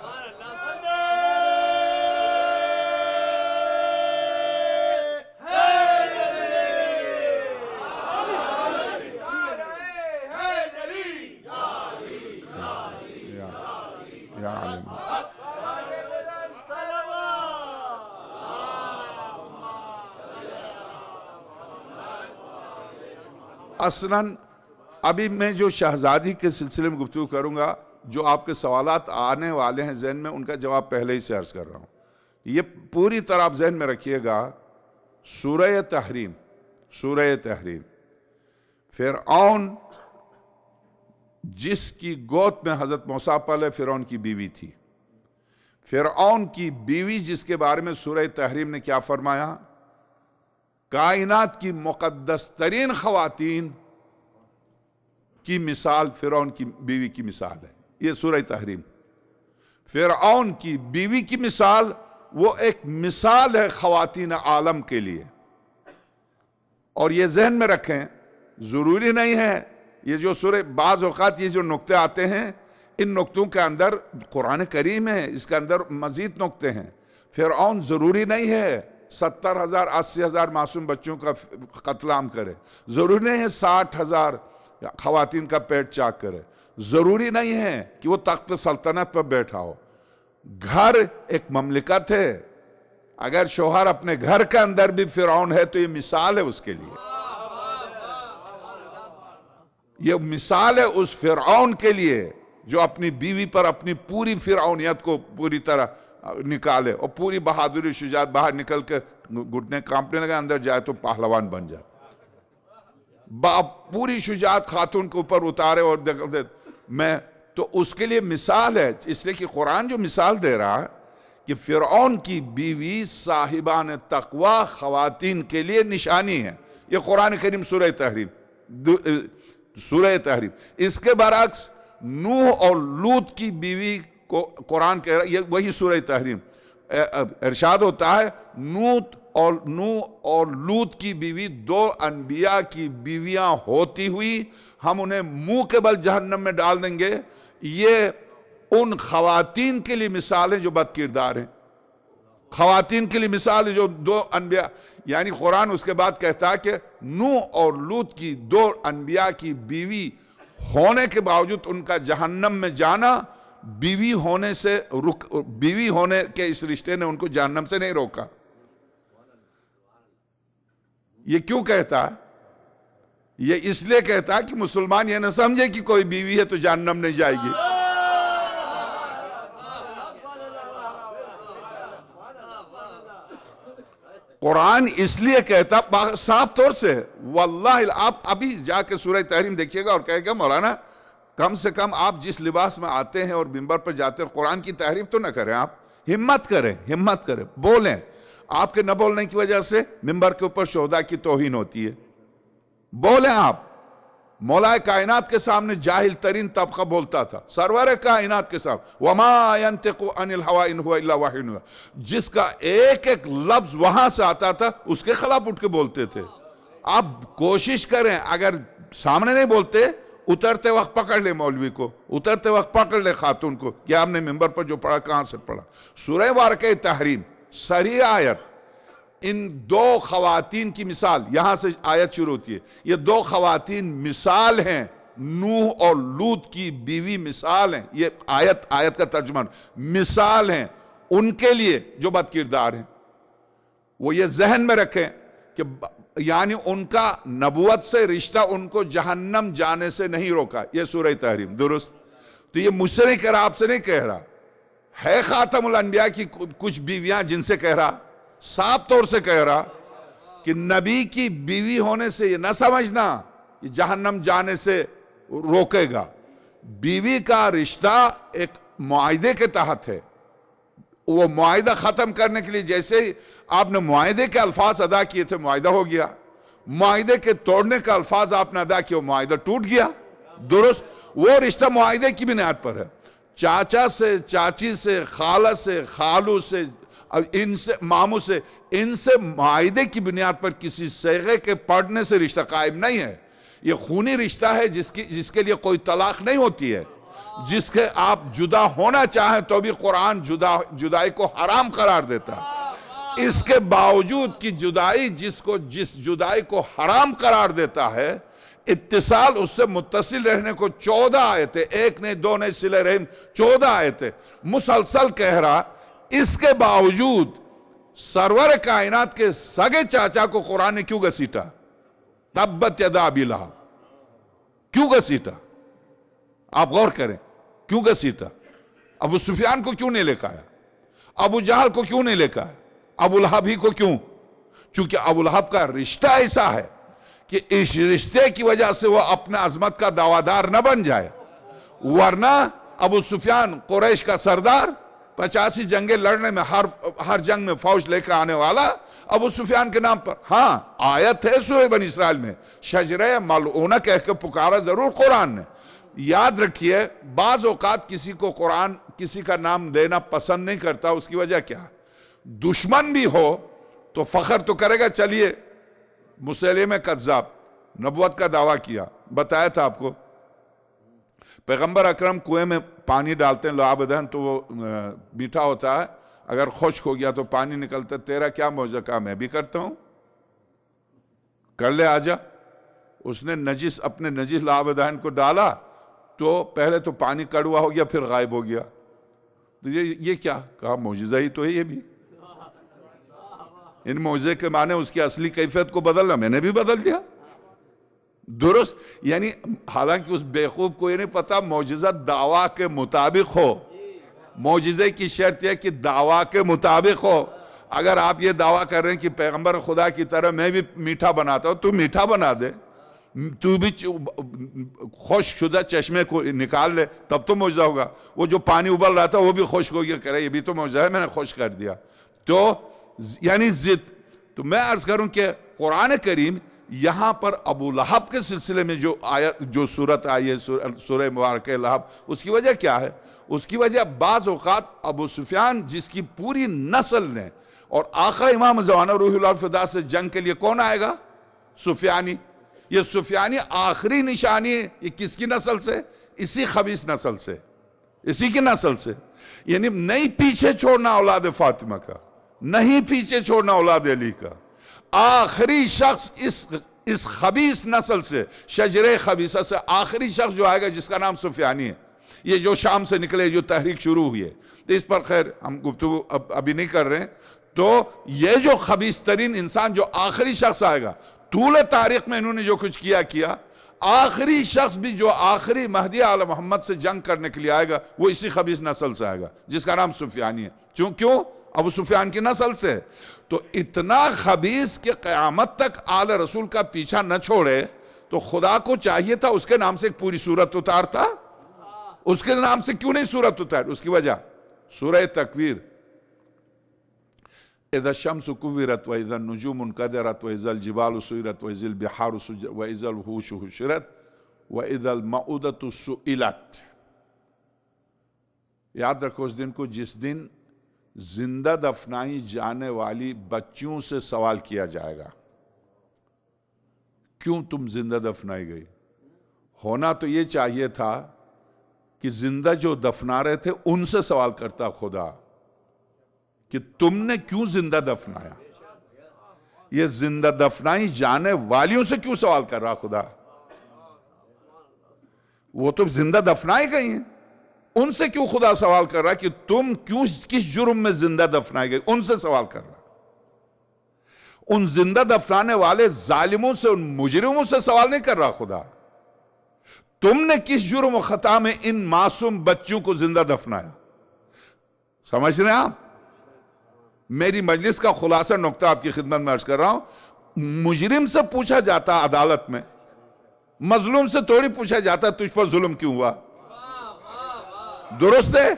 असलन अभी मैं जो शहजादी के सिलसिले में गुफ्तगू करूंगा, जो आपके सवालात आने वाले हैं जहन में, उनका जवाब पहले ही से अर्ज कर रहा हूं। ये पूरी तरह आप जहन में रखिएगा। सूरह तहरीम, सूरह तहरीम, फिरऔन जिसकी गोद में हजरत मूसा पहले फिरौन की बीवी थी, फिरऔन की बीवी जिसके बारे में सूरह तहरीम ने क्या फरमाया, कायनात की मुकद्दस तरीन खवातीन की मिसाल फिरौन की बीवी की मिसाल है। ये सूरह तहरीम, फिरऔन की बीवी की मिसाल, वो एक मिसाल है खवातीन आलम के लिए। और ये जहन में रखें, जरूरी नहीं है ये जो सूरह, बाज़ औक़ात ये जो नुक्ते आते हैं, इन नुक्तों के अंदर कुरान करीम है, इसके अंदर मजीद नुक्ते हैं। फिरऔन जरूरी नहीं है 70,000 80,000 मासूम बच्चों का कत्लाम करे, जरूरी नहीं है 60,000 खवातीन का पेट चाक करे, जरूरी नहीं है कि वो तख्त सल्तनत पर बैठा हो। घर एक ममलिकत है, अगर शौहर अपने घर के अंदर भी फिरौन है तो ये मिसाल है उसके लिए, ये मिसाल है उस फिरौन के लिए जो अपनी बीवी पर अपनी पूरी फिरौनियत को पूरी तरह निकाले और पूरी बहादुरी शुजात बाहर निकल कर घुटने कांपने लगे, अंदर जाए तो पहलवान बन जाए, पूरी शुजात खातून के ऊपर उतारे और दे, मैं तो उसके लिए मिसाल है। इसलिए कि कुरान जो मिसाल दे रहा है कि फिरौन की बीवी साहिबान तकवा खवातीन के लिए निशानी है। ये कुरान करीम सूरह तहरीम, सूरह तहरीम। इसके बरअक्स नूह और लूत की बीवी को कुरान कह रहा है, ये वही सूरह तहरीम। इरशाद होता है नूह और लूत की बीवी दो अनबिया की बीवियां होती हुई हम उन्हें मुंह के बल जहन्नम में डाल देंगे। ये उन खवातीन के लिए मिसाल है जो बदकिरदार हैं, खवातीन के लिए मिसाल है जो दो अनबिया, यानी कुरान उसके बाद कहता है कि नूह और लूत की दो अनबिया की बीवी होने के बावजूद उनका जहन्नम में जाना, बीवी होने के इस रिश्ते ने उनको जहन्नम से नहीं रोका। ये क्यों कहता है? ये इसलिए कहता है कि मुसलमान ये न समझे कि कोई बीवी है तो जहन्नम नहीं जाएगी। कुरान इसलिए कहता साफ तौर से, वल्लाह आप अभी जाके सूरह तहरीम देखिएगा और कहेगा मौलाना कम से कम आप जिस लिबास में आते हैं और मिंबर पर जाते हैं कुरान की तारीफ तो न करें, आप हिम्मत करें, बोलें। आपके न बोलने की वजह से मिंबर के ऊपर शोहदा की तौहीन होती है। बोलें आप। मौलाए कायनात के सामने जाहिल तरीन तबका बोलता था, सरवर कायनात के सामने, वमा यंतिकु अनिल हवा इन हुवा इल्ला वहयुन युहा, जिसका एक एक लफ्ज वहां से आता था उसके खिलाफ उठ के बोलते थे। आप कोशिश करें, अगर सामने नहीं बोलते, उतरते वक्त पकड़ ले मौलवी को, उतरते वक्त पकड़ ले खातून को कि आपने मिंबर पर जो पढ़ा कहां से पढ़ा। सूरह वाक़या तहरीम सरी आयत, इन दो खवातीन की मिसाल, यहां से आयत शुरू होती है। ये दो खवातीन मिसाल हैं, नूह और लूत की बीवी मिसाल हैं। ये आयत का तर्जुमा मिसाल हैं उनके लिए जो बदकिरदार हैं। वो ये जहन में रखें कि यानी उनका नबुवत से रिश्ता उनको जहन्नम जाने से नहीं रोका। यह सूरह तहरीम दुरुस्त। तो ये मुझसे नहीं कह रहा, आपसे नहीं कह रहा, है खातमुल अंबिया की कुछ बीवियां जिनसे कह रहा, साफ तौर से कह रहा कि नबी की बीवी होने से ये न समझना ये जहन्नम जाने से रोकेगा। बीवी का रिश्ता एक मुआहदे के तहत है। वो मुआहदा खत्म करने के लिए जैसे ही आपने मुआहदे के अल्फाज अदा किए थे, मुआहदा हो गया। मुआहदे के तोड़ने का अल्फाज आपने अदा किया, मुआहदा टूट गया। दुरुस्त। वो रिश्ता मुआहदे की बुनियाद पर है। चाचा से, चाची से, खाला से, खालू से, इनसे, मामू से, इनसे मुआहदे की बुनियाद पर किसी सेगे के पढ़ने से रिश्ता कायम नहीं है। ये खूनी रिश्ता है जिसके लिए कोई तलाक नहीं होती है। जिसके आप जुदा होना चाहें तो भी कुरान जुदाई को हराम करार देता है। इसके बावजूद कि जिस जुदाई को हराम करार देता है, इत्तिसाल उससे मुत्तसिल रहने को 14 आयतें, एक नहीं दो नहीं, सिले रहम 14 आयतें मुसलसल कह रहा। इसके बावजूद सरवर कायनात के सगे चाचा को कुरान ने क्यों घसीटा? तब्बत यदा अबी लहब, क्यों घसीटा? आप गौर करें, क्यों घसीटा? अबू सुफियान को क्यों नहीं लेकर आया? अबू जहल को क्यों नहीं लेकर आया? अबू लहब ही को क्यों? चूंकि अबू लहब का रिश्ता ऐसा है कि इस रिश्ते की वजह से वह अपने अजमत का दावादार न बन जाए। वरना अबू सुफियान कुरैश का सरदार, 85 जंगें लड़ने में हर जंग में फौज लेकर आने वाला, अबू सुफियान के नाम पर, हाँ आयत है सूरह बनी इसराइल में, शजरे मलऊना कह के पुकारा जरूर कुरान ने। याद रखिए, बाज औकात किसी को कुरान किसी का नाम लेना पसंद नहीं करता। उसकी वजह क्या? दुश्मन भी हो तो फख्र तो करेगा। चलिए, मुसैलिमा कज़्ज़ाब नबुवत का दावा किया, बताया था आपको। पैगंबर अकरम कुएं में पानी डालते हैं लुआबदहन, तो वो मीठा होता है, अगर खुश्क हो गया तो पानी निकलता। तेरा क्या मौजूद का, मैं भी करता हूं, कर ले आजा। उसने अपने नजिस लुआबदहन को डाला तो पहले तो पानी कड़वा हो गया, फिर गायब हो गया। तो ये क्या कहा? मौजूदा ही तो है ये भी। इन मौजे के माने उसकी असली कैफियत को बदलना, मैंने भी बदल दिया। दुरुस्त। यानी हालांकि उस बेवकूफ को ये नहीं पता मौजूदा दावा के मुताबिक हो। मौजिज़े की शर्त यह कि दावा के मुताबिक हो। अगर आप ये दावा कर रहे हैं कि पैगंबर खुदा की तरह मैं भी मीठा बनाता हूं, तू मीठा बना दे, तू भी खुश्कशुदा चश्मे को निकाल ले, तब तो मौजूदा होगा। वो जो पानी उबल रहा था वो भी खुश्क हो गया, कह रहे ये भी तो मौजूदा है, मैंने खुश्क कर दिया। तो यानी जिद। तो मैं अर्ज करूं कि कुरान करीम यहां पर अबू लहब के सिलसिले में जो सूरत आई है, सूरह मुबारक लहब, उसकी वजह क्या है? उसकी वजह बाज़ औक़ात अबू सुफियान जिसकी पूरी नस्ल ने, और आका इमाम ज़माना रूहुल फिदा से जंग के लिए कौन आएगा? सुफियानी। ये सुफियानी आखिरी निशानी है। ये किसकी नस्ल से? इसी खबीस नस्ल से, इसी की नस्ल से। यानी नहीं पीछे छोड़ना औलाद फातिमा का, नहीं पीछे छोड़ना औलाद अली का। आखिरी शख्स इस खबीस नस्ल से, शजरे खबीसा से आखिरी शख्स जो आएगा जिसका नाम सुफियानी है। ये जो शाम से निकले, जो तहरीक शुरू हुई है, तो इस पर खैर हम गुफ्तगू अभी नहीं कर रहे हैं। तो ये जो खबीस तरीन इंसान जो आखिरी शख्स आएगा, तूल तारीख में इन्होंने जो कुछ किया, आखिरी शख्स भी जो आखिरी महदी आला मोहम्मद से जंग करने के लिए आएगा, वो इसी खबीस नस्ल से आएगा जिसका नाम सुफियानी है। क्यों? अबू सुफियान की नस्ल से। तो इतना खबीस के क़यामत तक आले रसूल का पीछा न छोड़े, तो खुदा को चाहिए था उसके नाम से एक पूरी सूरत उतारता। उसके नाम से क्यों नहीं सूरत उतार? उसकी वजह सूरह तकवीर, इज़ा शम्सु कुव्विरत व इज़ा नुजूमु कदरत व इज़ा जिबालु सुयरत व इज़ा बिहारु व इज़ा वहूशु हुशिरत व इज़ा मऊदतु सुइलत। याद रखो उस दिन को जिस दिन जिंदा दफनाई जाने वाली बच्चियों से सवाल किया जाएगा, क्यों तुम जिंदा दफनाई गई? होना तो ये चाहिए था कि जिंदा जो दफना रहे थे उनसे सवाल करता खुदा कि तुमने क्यों जिंदा दफनाया। ये जिंदा दफनाई जाने वालियों से क्यों सवाल कर रहा खुदा? वो तो जिंदा दफनाई गई हैं, उनसे क्यों खुदा सवाल कर रहा कि तुम क्यों किस जुर्म में जिंदा दफनाई गई? उनसे सवाल कर रहा। उन जिंदा दफनाने वाले जालिमों से, उन मुजरिमों से सवाल नहीं कर रहा खुदा। तुमने किस जुर्म और खता में इन मासूम बच्चों को जिंदा दफनाया? समझ रहे हैं आप? मेरी मजलिस का खुलासा नुक्ता आपकी खिदमत में अर्ज कर रहा हूं। मुजरिम से पूछा जाता अदालत में, मजलूम से थोड़ी पूछा जाता तुझ पर जुल्म क्यों हुआ। दुरुस्त है?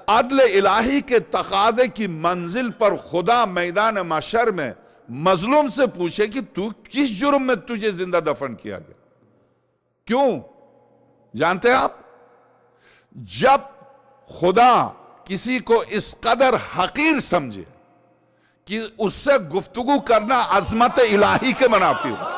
अदल इलाही के तकादे की मंजिल पर खुदा मैदान महशर में मजलूम से पूछे कि तू किस जुर्म में तुझे जिंदा दफन किया गया, क्यों? जानते हैं आप, जब खुदा किसी को इस कदर हकीर समझे कि उससे गुफ्तगू करना अजमत इलाही के मुनाफी हो,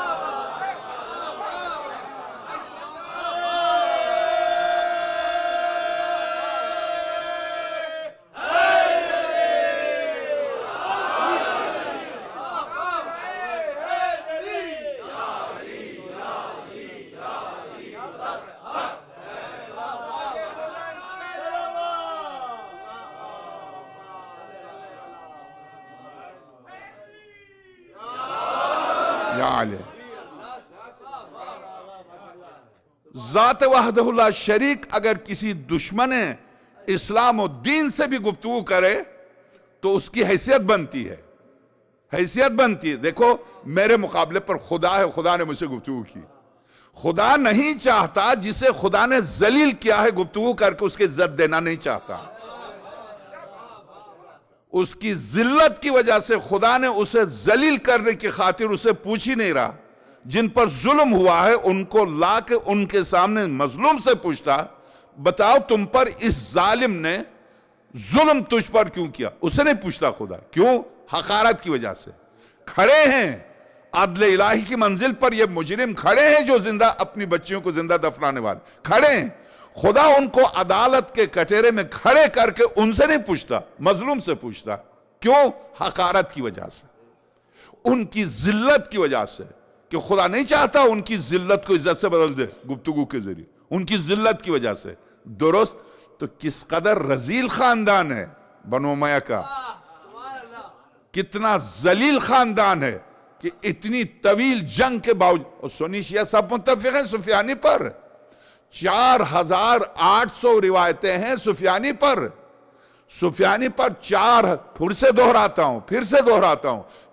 ज़ात वहदहुल्ला शरीक अगर किसी दुश्मन इस्लाम और दीन से भी गुफ्तगू करे तो उसकी हैसियत बनती है, हैसियत बनती है। देखो मेरे मुकाबले पर खुदा है, खुदा ने मुझसे गुफ्तगू की। खुदा नहीं चाहता जिसे खुदा ने जलील किया है गुफ्तगू करके उसकी इज्जत देना नहीं चाहता। उसकी जिल्लत की वजह से खुदा ने उसे जलील करने की खातिर उसे पूछ ही नहीं रहा। जिन पर जुल्म हुआ है उनको ला के उनके सामने मजलूम से पूछता, बताओ तुम पर इस जालिम ने जुल्म तुझ पर क्यों किया? उसे नहीं पूछता खुदा, क्यों? हकारत की वजह से। खड़े हैं अदल इलाही की मंजिल पर ये मुजरिम खड़े हैं जो जिंदा अपनी बच्चियों को जिंदा दफनाने वाले खड़े हैं। खुदा उनको अदालत के कटोरे में खड़े करके उनसे नहीं पूछता, मजलूम से पूछता। क्यों? हकारत की वजह से, उनकी जिल्लत की वजह से, कि खुदा नहीं चाहता उनकी जिल्लत को इज्जत से बदल दे गुफ्तगू के जरिए, उनकी जिल्लत की वजह से। दुरुस्त? तो किस कदर रजील खानदान है बनो उमय्या का, कितना जलील खानदान है कि इतनी तवील जंग के बावजूद, और सुन्नी शिया सब मुत्तफिक हैं सुफियानी पर। 4800 रिवायतें हैं सुफियानी पर। सुफियानी पर फिर से दोहराता हूं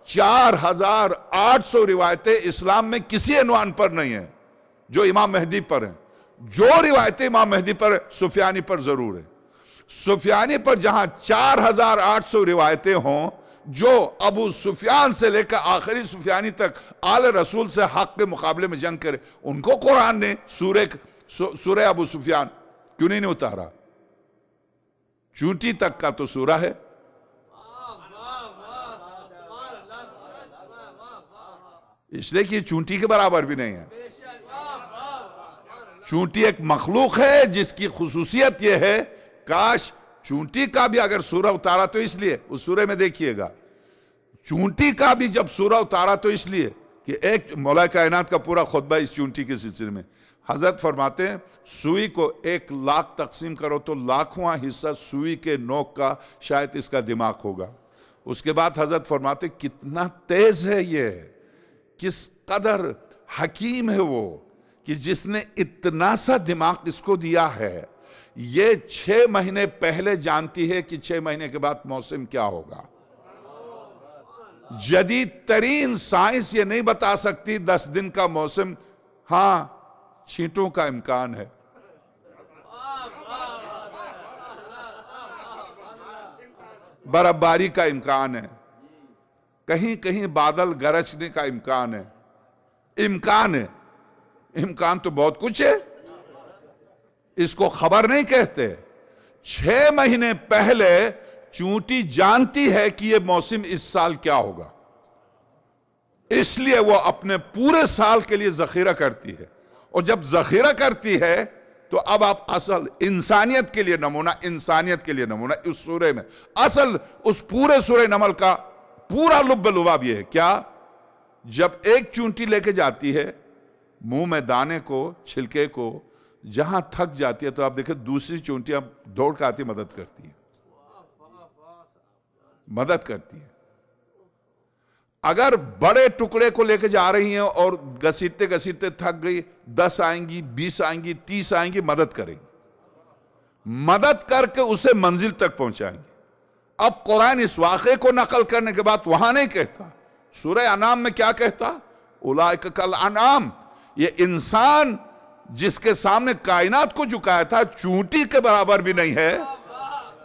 4800 रिवायतें इस्लाम में किसी अनवान पर नहीं है जो इमाम मेहदी पर हैं। जो रिवायतें इमाम मेहदी पर है, सुफियानी पर जरूर है। सुफियानी पर जहां 4800 रिवायतें हों जो अबू सुफियान से लेकर आखिरी सुफियानी तक आले रसूल से हक के मुकाबले में जंग करे, उनको कुरान ने सूरह अबू सुफियान क्यों नहीं उतारा? चूंटी तक का तो सूरा है। इसलिए कि चूंटी के बराबर भी नहीं है। चूंटी एक मखलूक है जिसकी खुसूसियत यह है, काश चूंटी का भी अगर सूरा उतारा तो इसलिए, उस सूरे में देखिएगा, चूंटी का भी जब सूरा उतारा तो इसलिए कि एक मौला कायनात का पूरा खुतबा इस चूंटी के सिलसिले में। हजरत फरमाते हैं सुई को 1 लाख तकसीम करो तो लाखवां हिस्सा सुई के नोक का शायद इसका दिमाग होगा। उसके बाद हजरत फरमाते कितना तेज है ये, किस कदर हकीम है वो कि जिसने इतना सा दिमाग इसको दिया है। ये 6 महीने पहले जानती है कि 6 महीने के बाद मौसम क्या होगा। जदीद तरीन साइंस ये नहीं बता सकती 10 दिन का मौसम, हां छींटों का इम्कान है, बर्फबारी का इम्कान है, कहीं कहीं बादल गरजने का इम्कान है। इम्कान तो बहुत कुछ है, इसको खबर नहीं कहते। 6 महीने पहले चूंटी जानती है कि यह मौसम इस साल क्या होगा, इसलिए वो अपने पूरे साल के लिए जखीरा करती है। और जब जखीरा करती है तो अब आप असल इंसानियत के लिए नमूना इस सूरे में, असल उस पूरे सूरे नमल का पूरा लुब्ब-ए-लुबाब ये है क्या, जब एक चूंटी लेके जाती है मुंह में दाने को, छिलके को, जहां थक जाती है तो आप देखें दूसरी चूंटियां दौड़ कर आती मदद करती है। अगर बड़े टुकड़े को लेकर जा रही हैं और घसीटते घसीटते थक गई, 10 आएंगी, 20 आएंगी, 30 आएंगी, मदद करेंगी, मदद करके उसे मंजिल तक पहुंचाएंगे। अब कुरान इस वाक़े को नकल करने के बाद वहां नहीं कहता, सूरह अनाम में क्या कहता, उलाइक कल अनाम, ये इंसान जिसके सामने कायनात को झुकाया था चूंटी के बराबर भी नहीं है,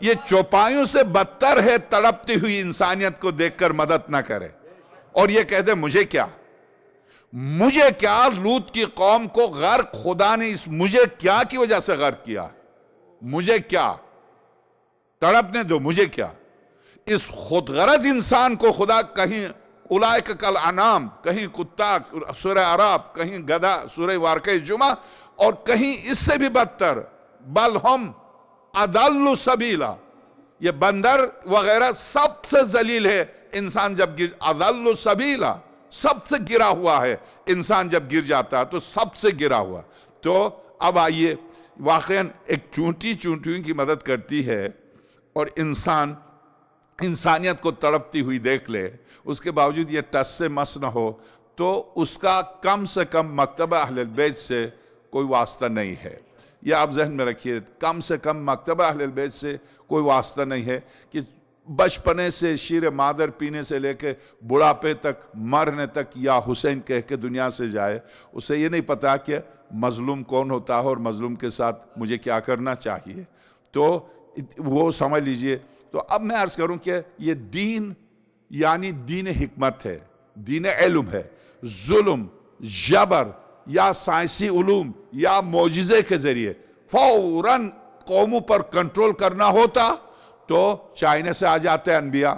ये चौपाइयों से बदतर है, तड़पती हुई इंसानियत को देखकर मदद ना करे। और ये कहते मुझे क्या, मुझे क्या, लूत की कौम को गर्क खुदा ने इस मुझे क्या की वजह से गर्क किया, मुझे क्या, तड़पने दो, मुझे क्या। इस खुदगरज इंसान को खुदा कहीं उलाइक कल अनाम, कहीं कुत्ता सूरह अराब, कहीं गधा सूरह वाक़या जुमा, और कहीं इससे भी बदतर बल हम अदल्लु सबीला, ये बंदर वगैरह सबसे जलील है इंसान जब गिर, अदल्लु सबीला सबसे गिरा हुआ है इंसान, जब गिर जाता है तो सबसे गिरा हुआ। तो अब आइए, वाक़ईन एक चूंटी चूंटियों की मदद करती है और इंसान इंसानियत को तड़पती हुई देख ले, उसके बावजूद ये टस से मस न हो, तो उसका कम से कम मकतबा अहले बैत से कोई वास्ता नहीं है। यह आप जहन में रखिए, कम से कम मकतबा अहले बैत से कोई वास्ता नहीं है कि बचपने से शीर मादर पीने से लेके बुढ़ापे तक, मरने तक या हुसैन कह के दुनिया से जाए। उसे ये नहीं पता कि मजलूम कौन होता है और मजलूम के साथ मुझे क्या करना चाहिए, तो वो समझ लीजिए। तो अब मैं अर्ज करूं कि ये दीन यानी दीन हिकमत है, दीन इल्म है। जुल्म, जबर या साइंसी उलूम या मोजिज़े के जरिए फौरन कौमों पर कंट्रोल करना होता तो चाइना से आ जाते अनबिया,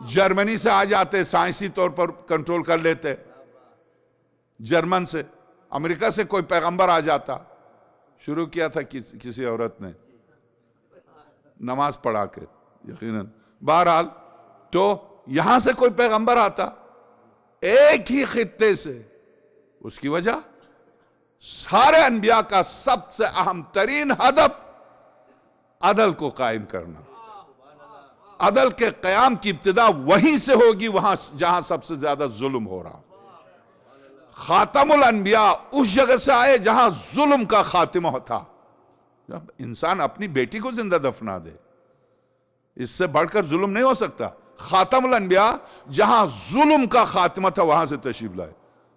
जर्मनी से आ जाते, साइंसी तौर पर कंट्रोल कर लेते, जर्मन से, अमेरिका से कोई पैगंबर आ जाता। शुरू किया था किसी औरत ने नमाज पढ़ा के, यकीनन। बहरहाल, तो यहां से कोई पैगंबर आता एक ही खित्ते से, उसकी वजह सारे अनबिया का सबसे अहम तरीन हदफ अदल को कायम करना। अदल के कयाम की इब्तिदा वहीं से होगी, वहां जहां सबसे ज्यादा जुल्म हो रहा। खातमुल अनबिया उस जगह से आए जहां जुल्म का खातिमा था। जब इंसान अपनी बेटी को जिंदा दफना दे, इससे बढ़कर जुल्म नहीं हो सकता। खातमुल अनबिया जहां जुल्म का खातिमा था वहां से तशरीफ लाए।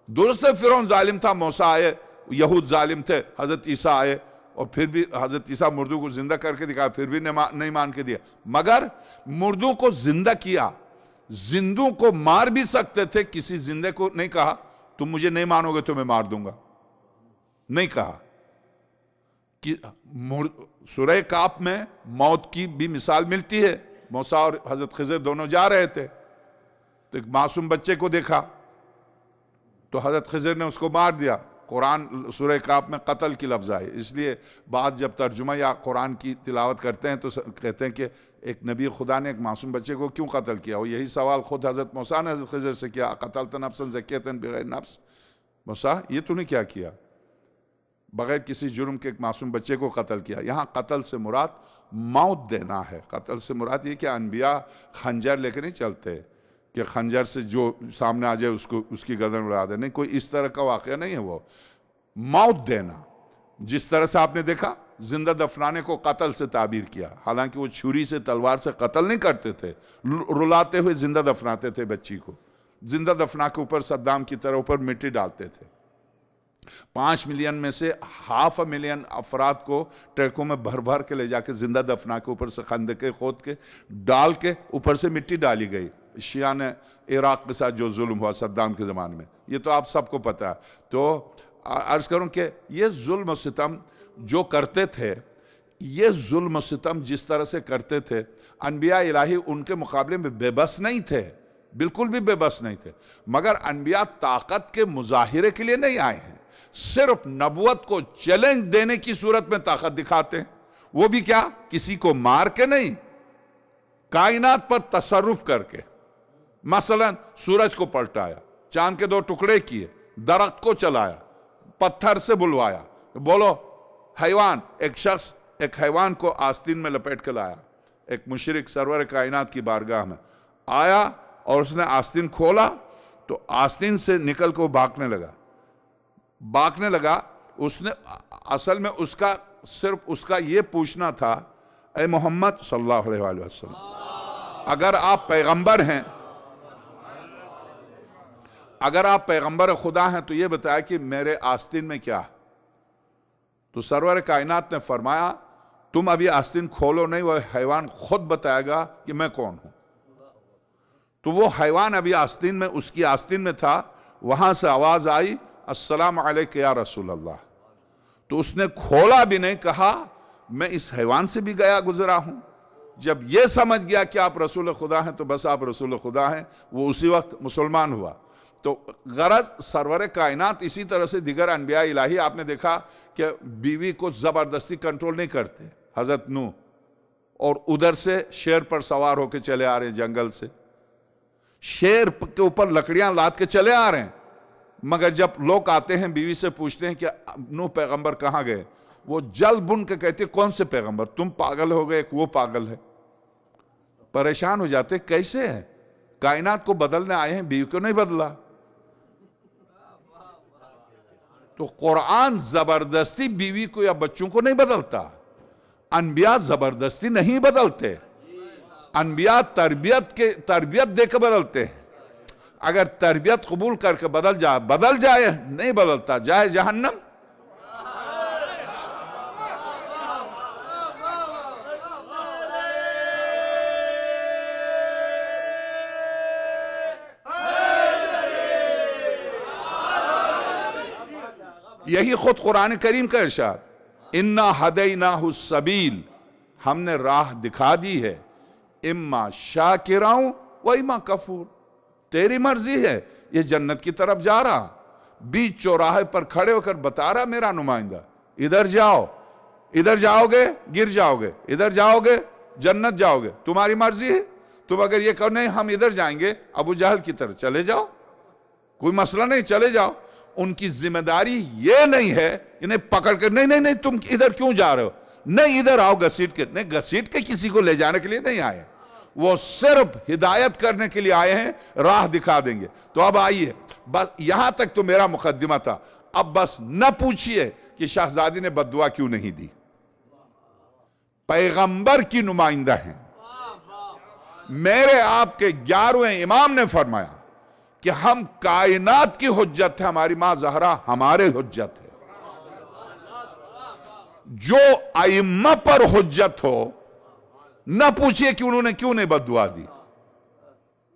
दुरुस्त है फिरौन जालिम था, मूसा आए, यहूद जालिम थे, हजरत ईसा आए और फिर भी हजरत ईसा मुर्दों को जिंदा करके दिखाया, फिर भी नहीं मान के दिया। मगर मुर्दों को जिंदा किया, जिंदों को मार भी सकते थे, किसी जिंदे को नहीं कहा तुम मुझे नहीं मानोगे तो मैं मार दूंगा, नहीं कहा। कि सूरह काफ में मौत की भी मिसाल मिलती है। मूसा और हजरत खिज़र दोनों जा रहे थे तो एक मासूम बच्चे को देखा तो हजरत खिज़र ने उसको मार दिया। कुरान सूरह काफ में कत्ल की लफ्ज़ आए, इसलिए बाद जब तर्जुमा या कुरान की तिलावत करते हैं तो कहते हैं कि एक नबी खुदा ने एक मासूम बच्चे को क्यों कत्ल किया। और यही सवाल खुद हजरत मूसा ने हजरत खिज़र से किया, क़तलत नफ्सन ज़कियतन बिग़ैर नफ्स, मूसा ये तूने क्या किया, बगैर किसी जुर्म के एक मासूम बच्चे को कत्ल किया। यहाँ कत्ल से मुराद मौत देना है। कत्ल से मुराद ये कि अनबिया खंजर लेके नहीं चलते कि खंजर से जो सामने आ जाए उसको उसकी गर्दन उड़ा दे, नहीं, कोई इस तरह का वाक़या नहीं है। वो मौत देना, जिस तरह से आपने देखा जिंदा दफनाने को कत्ल से ताबीर किया, हालांकि वो छुरी से तलवार से कत्ल नहीं करते थे, रुलाते हुए जिंदा दफनाते थे बच्ची को। जिंदा दफना के ऊपर सद्दाम की तरह ऊपर मिट्टी डालते थे। 5 मिलियन में से 500 मिलियन अफराद को ट्रकों में भर भर के ले जाके जिंदा दफना के ऊपर से खंदके खोद के डाल के ऊपर से मिट्टी डाली गई। शिया ने इराक के साथ जो जुल्म हुआ सद्दाम के ज़माने में, ये तो आप सबको पता है। तो अर्ज करूं कि ये जुल्म सितम जो करते थे, ये जुल्म सितम जिस तरह से करते थे, अनबिया इलाही उनके मुकाबले में बेबस नहीं थे, बिल्कुल भी बेबस नहीं थे। मगर अनबिया ताकत के मुजाहिरे के लिए नहीं आए हैं, सिर्फ नबुवत को चैलेंज देने की सूरत में ताकत दिखाते हैं। वो भी क्या, किसी को मार के नहीं, कायनात पर तसर्रुफ करके। मसलन सूरज को पलटाया, चांद के 2 टुकड़े किए, दरख्त को चलाया, पत्थर से बुलवाया। बोलो हैवान, एक शख्स एक हैवान को आस्तीन में लपेट के लाया, एक मुशरिक सरवर कायनात की बारगाह में आया और उसने आस्तीन खोला तो आस्तीन से निकल कर भागने लगा। उसने असल में उसका सिर्फ उसका ये पूछना था, ए मोहम्मद सल्लल्लाहु अलैहि वसल्लम, अगर आप पैगंबर हैं, अगर आप पैगंबर खुदा हैं तो ये बताया कि मेरे आस्तीन में क्या है। तो सरवर कायनात ने फरमाया, तुम अभी आस्तीन खोलो नहीं, वह हैवान खुद बताएगा कि मैं कौन हूं। तो वो हैवान अभी आस्तीन में, उसकी आस्तीन में था, वहां से आवाज आई, अस्सलाम अलैका या रसूल अल्लाह। तो उसने खोला भी नहीं, कहा मैं इस हैवान से भी गया गुजरा हूं। जब यह समझ गया कि आप रसूल खुदा हैं तो बस आप रसूल खुदा हैं, वो उसी वक्त मुसलमान हुआ। तो गरज सरवर कायनात इसी तरह से दिगर अनबिया इलाही, आपने देखा कि बीवी को जबरदस्ती कंट्रोल नहीं करते। हजरत नूह और उधर से शेर पर सवार होकर चले आ रहे हैं, जंगल से शेर के ऊपर लकड़ियां लाद के चले आ रहे हैं, मगर जब लोग आते हैं बीवी से पूछते हैं कि नूह पैगंबर कहां गए, वो जल बुन के कहते कौन से पैगंबर, तुम पागल हो गए, वो पागल है। परेशान हो जाते, कैसे है, कायनात को बदलने आए हैं, बीवी को नहीं बदला। तो कुरान जबरदस्ती बीवी को या बच्चों को नहीं बदलता, अनबिया जबरदस्ती नहीं बदलते, अनबिया तरबियत देकर बदलते हैं। अगर तरबियत कबूल करके बदल जाए, नहीं बदलता, जाए जहन्नम। यही खुद कुरान करीम का इरशाद, इन्ना हदैनाहु सबील, हमने राह दिखा दी है, इम्मा शाकिराऊं व इम्मा कफूर, तेरी मर्जी है, ये जन्नत की तरफ जा रहा, बीच चौराहे पर खड़े होकर बता रहा मेरा नुमाइंदा, इधर जाओ, इधर जाओगे गिर जाओगे, इधर जाओगे जन्नत जाओगे, तुम्हारी मर्जी है। तुम अगर ये कहो नहीं हम इधर जाएंगे, अबू जहल की तरफ चले जाओ, कोई मसला नहीं, चले जाओ। उनकी जिम्मेदारी ये नहीं है इन्हें पकड़ कर नहीं नहीं नहीं तुम इधर क्यों जा रहे हो, नहीं इधर आओ घसीट के, नहीं घसीट के किसी को ले जाने के लिए नहीं आए, वो सिर्फ हिदायत करने के लिए आए हैं, राह दिखा देंगे। तो अब आइए, बस यहां तक तो मेरा मुकद्दिमा था। अब बस न पूछिए कि शहजादी ने बद्दुआ क्यों नहीं दी, पैगंबर की नुमाइंदा है। मेरे आपके 11वें इमाम ने फरमाया कि हम कायनात की हुज्जत है, हमारी मां जहरा हमारे हुज्जत है। जो अइम्मा पर हुज्जत हो, न पूछिए कि उन्होंने क्यों नहीं बद्दुआ दी,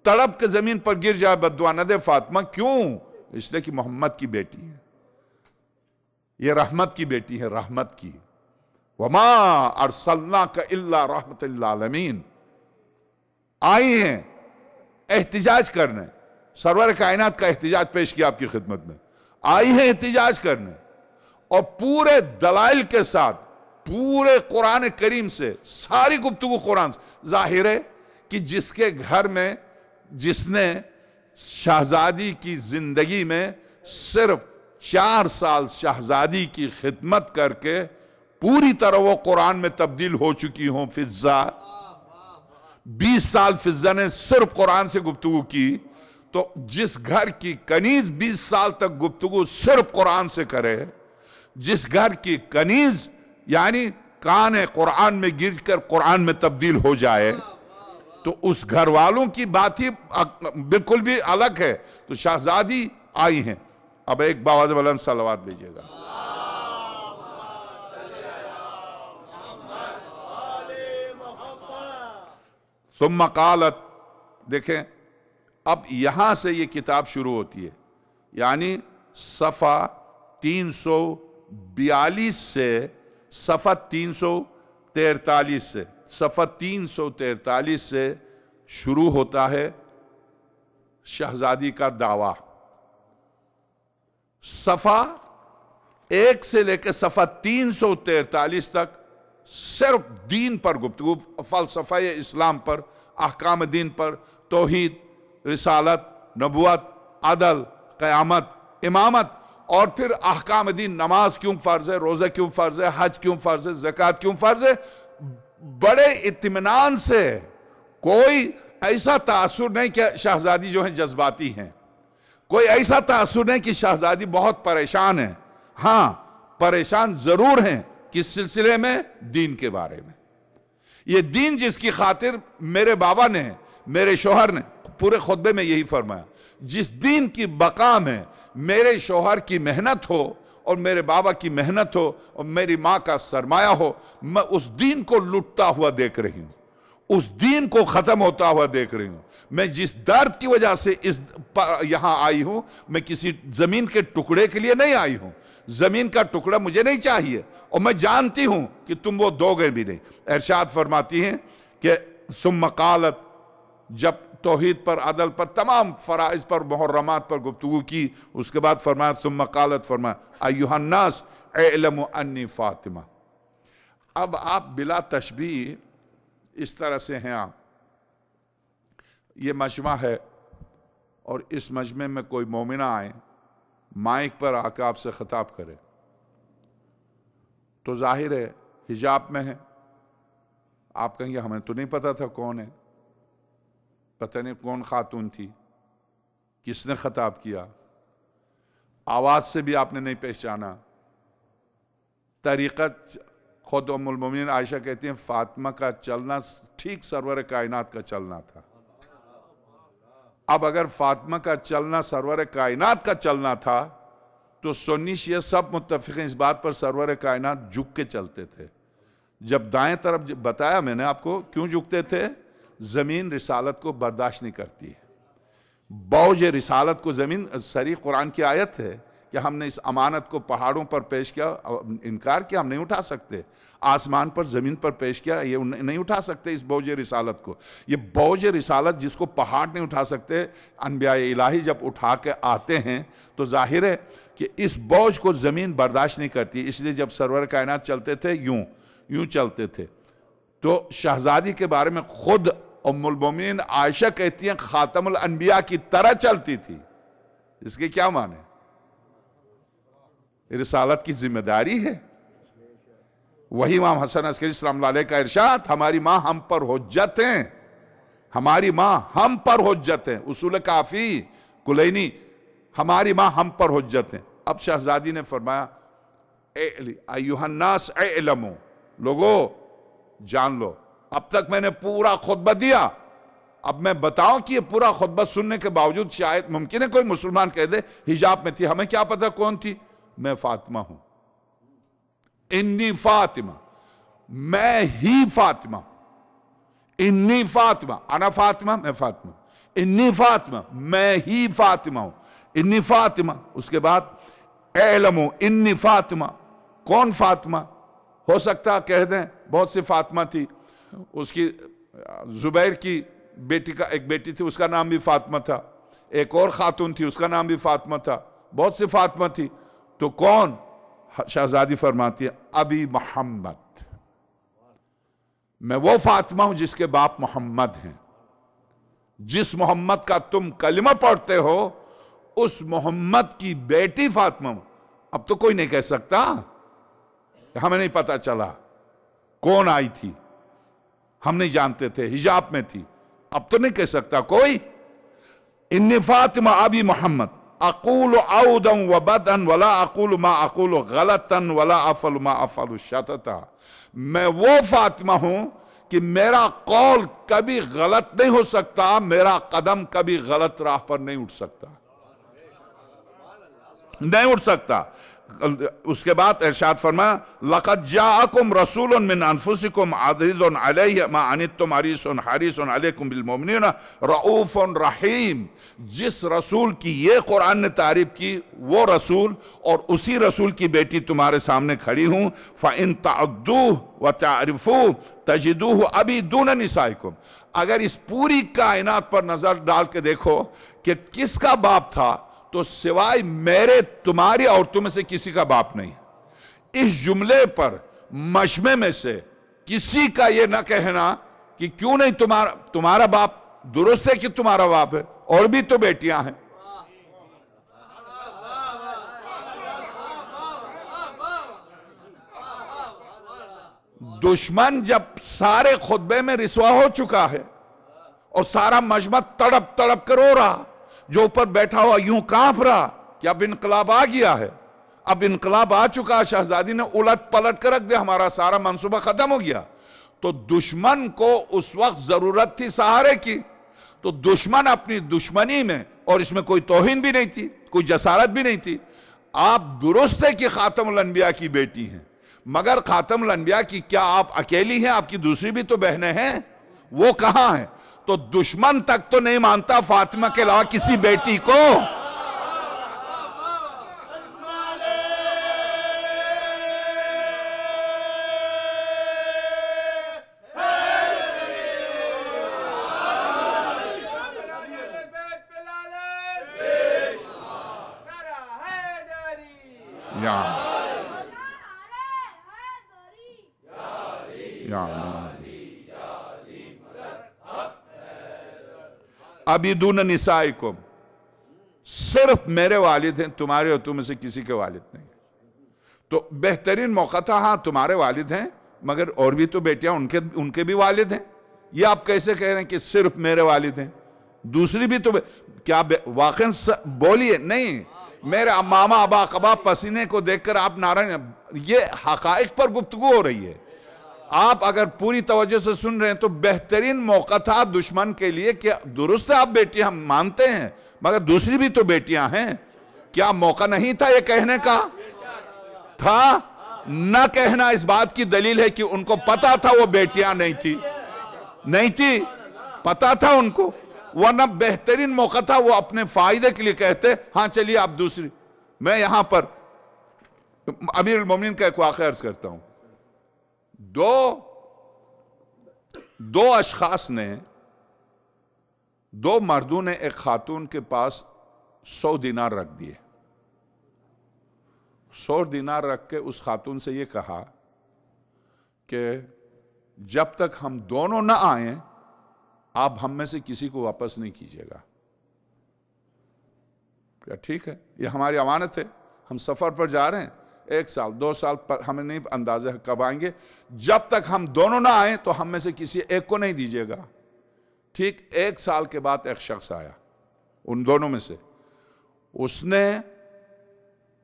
तड़प के जमीन पर गिर जाए बद्दुआ न दे फातिमा, क्यों, इसलिए कि मोहम्मद की बेटी है, ये रहमत की बेटी है, रहमत की। वमा अरसलनाका इल्ला रहमतल लिल आलमीन, आई हैं एहतिजाज करने, सरवर कायनात का एहतिजाज पेश किया आपकी खिदमत में, आई है एहतिजाज करने, और पूरे दलाइल के साथ, पूरे कुरान करीम से, सारी गुफ्तगू कुरान से। जाहिर है कि जिसके घर में, जिसने शहजादी की जिंदगी में सिर्फ 4 साल शहजादी की खिदमत करके पूरी तरह वो कुरान में तब्दील हो चुकी हो, फिजा 20 साल फिजा ने सिर्फ कुरान से गुफ्तगू की, तो जिस घर की कनीज 20 साल तक गुफ्तगू सिर्फ कुरान से करे, जिस घर की कनीज यानी कान कुरान में गिरकर कुरान में तब्दील हो जाए, तो उस घर वालों की बात ही बिल्कुल भी अलग है। तो शहजादी आई हैं। अब एक बावाज़ बुलंद सलवात भेजिएगा। सुम्मा क़ालत, देखें अब यहां से ये किताब शुरू होती है, यानी सफ़ा 342 से सफ़ा 343 से, सफ़ा 343 से शुरू होता है शहजादी का दावा। सफ़ा 1 से लेकर सफ़ा 343 तक सिर्फ दीन पर गुफ्तगू, फ़लसफ़ा इस्लाम पर, अहकाम दीन पर, तौहीद, रिसालत, नबुवत, अदल, क़यामत, इमामत, और फिर अहकाम दीन, नमाज क्यों फ़र्ज़ है, रोज़ा क्यों फ़र्ज़ है, हज क्यों फ़र्ज़ है, ज़कात क्यों फ़र्ज़ है, बड़े इत्मीनान से, कोई ऐसा तासुर नहीं कि शहजादी जो है जज्बाती हैं, कोई ऐसा तासुर नहीं कि शहजादी बहुत परेशान है। हां, परेशान जरूर हैं किस सिलसिले में? दीन के बारे में। ये दीन जिसकी खातिर मेरे बाबा ने, मेरे शोहर ने पूरे खुतबे में यही फरमाया, जिस दीन की बका में मेरे शोहर की मेहनत हो और मेरे बाबा की मेहनत हो और मेरी माँ का सरमाया हो, मैं उस दीन को लुटता हुआ देख रही हूं, उस दीन को खत्म होता हुआ देख रही हूं। मैं जिस दर्द की वजह से यहां आई हूं, मैं किसी जमीन के टुकड़े के लिए नहीं आई हूं। जमीन का टुकड़ा मुझे नहीं चाहिए और मैं जानती हूं कि तुम वो दोगे भी नहीं। इरशाद फरमाती हैं कि सुम्मा क़ालत, जब तौहीद पर, अदल पर, तमाम फराइज पर, मुहर्रमात पर गुफ्तगू की, उसके बाद फरमाया सुम्मा क़ालत, फरमाया अय्युहन्नास इअलमू अन्नी फातिमा। अब आप बिला तशबीह इस तरह से हैं, आप ये मजमा है और इस मजमे में कोई मोमिना आए, माइक पर आकर आपसे खिताब करे तो जाहिर है हिजाब में है। आप कहेंगे हमें तो नहीं पता था कौन है, पता नहीं कौन खातून थी, किसने खिताब किया, आवाज से भी आपने नहीं पहचाना, तरीक़त। खुद उम्मुल मोमिनीन आयशा कहती हैं फातिमा का चलना ठीक सरवर कायनात का चलना था। अब अगर फातिमा का चलना सरवर कायनात का चलना था तो सुन्नी शिया सब मुत्तफिक हैं इस बात पर, सरवर कायनात झुक के चलते थे। जब दाएं तरफ बताया मैंने आपको क्यों झुकते थे, जमीन रिसालत को बर्दाश्त नहीं करती है। बौज रिसालत को जमीन, सरी कुरान की आयत है कि हमने इस अमानत को पहाड़ों पर पेश किया, इनकार किया, हम नहीं उठा सकते। आसमान पर, जमीन पर पेश किया, ये नहीं उठा सकते इस बौज रिसालत को। ये बौज रिसालत जिसको पहाड़ नहीं उठा सकते, अनबिया इलाही जब उठा के आते हैं तो जाहिर है कि इस बोझ को जमीन बर्दाश्त नहीं करती। इसलिए जब सरवर कायनात चलते थे यूं यूं चलते थे। तो शहजादी के बारे में खुद उम्मुल मोमिनीन आयशा कहती हैं खातमुल अनबिया की तरह चलती थी। इसके क्या माने? रिसालत की जिम्मेदारी है। वही इमाम हसन अस्करी सलामुल्लाह अलैह का इरशाद, हमारी माँ हम पर हुज्जत हैं, हमारी माँ हम पर हुज्जत है। उसूल काफी कुलैनी, हमारी माँ हम पर हुज्जत है। अब शहजादी ने फरमाया अय्युहन्नास इलमू, लोगो जान लो। अब तक मैंने पूरा खुतबा दिया, अब मैं बताऊं कि ये पूरा खुतबा सुनने के बावजूद शायद मुमकिन है कोई मुसलमान कह दे हिजाब में थी, हमें क्या पता कौन थी। मैं फातिमा हूं, इन्नी फातिमा, मैं ही फातिमा, इन्नी फातिमा, अना फातिमा, मैं फातिमा, इन्नी फातिमा, मैं ही फातिमा हूं, इन्नी फातिमा। उसके बाद एलमो इन्नी फातिमा, कौन फातिमा? हो सकता कह दें बहुत सी फातिमा थी, उसकी जुबैर की बेटी का एक बेटी थी, उसका नाम भी फातिमा था, एक और खातून थी, उसका नाम भी फातिमा था, बहुत सी फातिमा थी। तो कौन? शहजादी फरमाती है अबी मोहम्मद, मैं वो फातिमा हूं जिसके बाप मोहम्मद हैं। जिस मोहम्मद का तुम कलिमा पढ़ते हो उस मोहम्मद की बेटी फातिमा हूं। अब तो कोई नहीं कह सकता, हमें नहीं पता चला कौन आई थी, हम नहीं जानते थे, हिजाब में थी। अब तो नहीं कह सकता कोई। इन्नी फातिमा अबी मोहम्मद अकूल औदम व बदन वला अकूल मा अकूल गलतन वला अफल मा अफल शतता। मैं वो फातिमा हूं कि मेरा कौल कभी गलत नहीं हो सकता, मेरा कदम कभी गलत राह पर नहीं उठ सकता, नहीं उठ सकता। उसके बाद इरशाद फरमाया लक़द जाअकुम रसूलुन मिन अनफुसिकुम अज़ीज़ुन अलैहि मा अनित्तुम हरीसुन हरीसुन अलैकुम बिल मुमिनीना रऊफ़ुन रहीम। जिस रसूल की ये कुरान ने तारीफ की वो रसूल और उसी रसूल की बेटी तुम्हारे सामने खड़ी हूं। फ़इन तअद्दूह व तारिफू तजिदूहु अबी दून निसाइकुम। अगर इस पूरी कायनात पर नजर डाल के देखो कि किसका बाप था तो सिवाय मेरे तुम्हारी औरतों में से किसी का बाप नहीं। इस जुमले पर मशमे में से किसी का यह ना कहना कि क्यों नहीं तुम्हारा बाप, दुरुस्त है कि तुम्हारा बाप है, और भी तो बेटियां हैं। दुश्मन जब सारे खुतबे में रिसवा हो चुका है और सारा मजमा तड़प तड़प कर रो रहा, जो ऊपर बैठा हुआ यूं कांप रहा कि अब इनकलाब आ गया है, अब इनकलाब आ चुका है, शहजादी ने उलट पलट कर रख दिया, हमारा सारा मंसूबा खत्म हो गया। तो दुश्मन को उस वक्त जरूरत थी सहारे की, तो दुश्मन अपनी दुश्मनी में, और इसमें कोई तौहीन भी नहीं थी, कोई जसारत भी नहीं थी। आप दुरुस्त है कि खातमुल अंबिया की बेटी हैं, मगर खातमुल अंबिया की क्या आप अकेली हैं? आपकी दूसरी भी तो बहनें हैं, वो कहां हैं? तो दुश्मन तक तो नहीं मानता फातिमा के अलावा किसी बेटी को। अबिदून निसाइकुम, सिर्फ मेरे वालिद हैं, तुम्हारे और तुम में से किसी के वालिद नहीं। तो बेहतरीन मौका था, हाँ तुम्हारे वालिद हैं मगर और भी तो बेटियां उनके भी वालिद हैं। ये आप कैसे कह रहे हैं कि सिर्फ मेरे वालिद हैं, दूसरी भी तो क्या वाकई बोलिए? नहीं, मेरे मामा अबा कबा पसीने को देखकर आप नारायण, ये हकाइक पर गुफ्तगू हो रही है। आप अगर पूरी तवज्जो से सुन रहे हैं तो बेहतरीन मौका था दुश्मन के लिए कि दुरुस्त है आप बेटियां हम मानते हैं मगर दूसरी भी तो बेटियां हैं। क्या मौका नहीं था ये कहने का? था न कहना इस बात की दलील है कि उनको पता था वो बेटियां नहीं थी, पता था उनको, वरना बेहतरीन मौका था वो अपने फायदे के लिए कहते हाँ चलिए आप दूसरी। मैं यहां पर अमीरुल मोमिनीन का एक वाक़या अर्ज करता हूं। दो अशखास ने, दो मर्दों ने एक खातून के पास 100 दिनार रख दिए। 100 दिनार रख के उस खातून से ये कहा कि जब तक हम दोनों ना आए आप हम में से किसी को वापस नहीं कीजिएगा। क्या ठीक है, ये हमारी अमानत है, हम सफर पर जा रहे हैं, 1 साल 2 साल पर हमें नहीं अंदाजा है कब आएंगे, जब तक हम दोनों ना आए तो हम में से किसी एक को नहीं दीजिएगा। ठीक 1 साल के बाद एक शख्स आया उन दोनों में से, उसने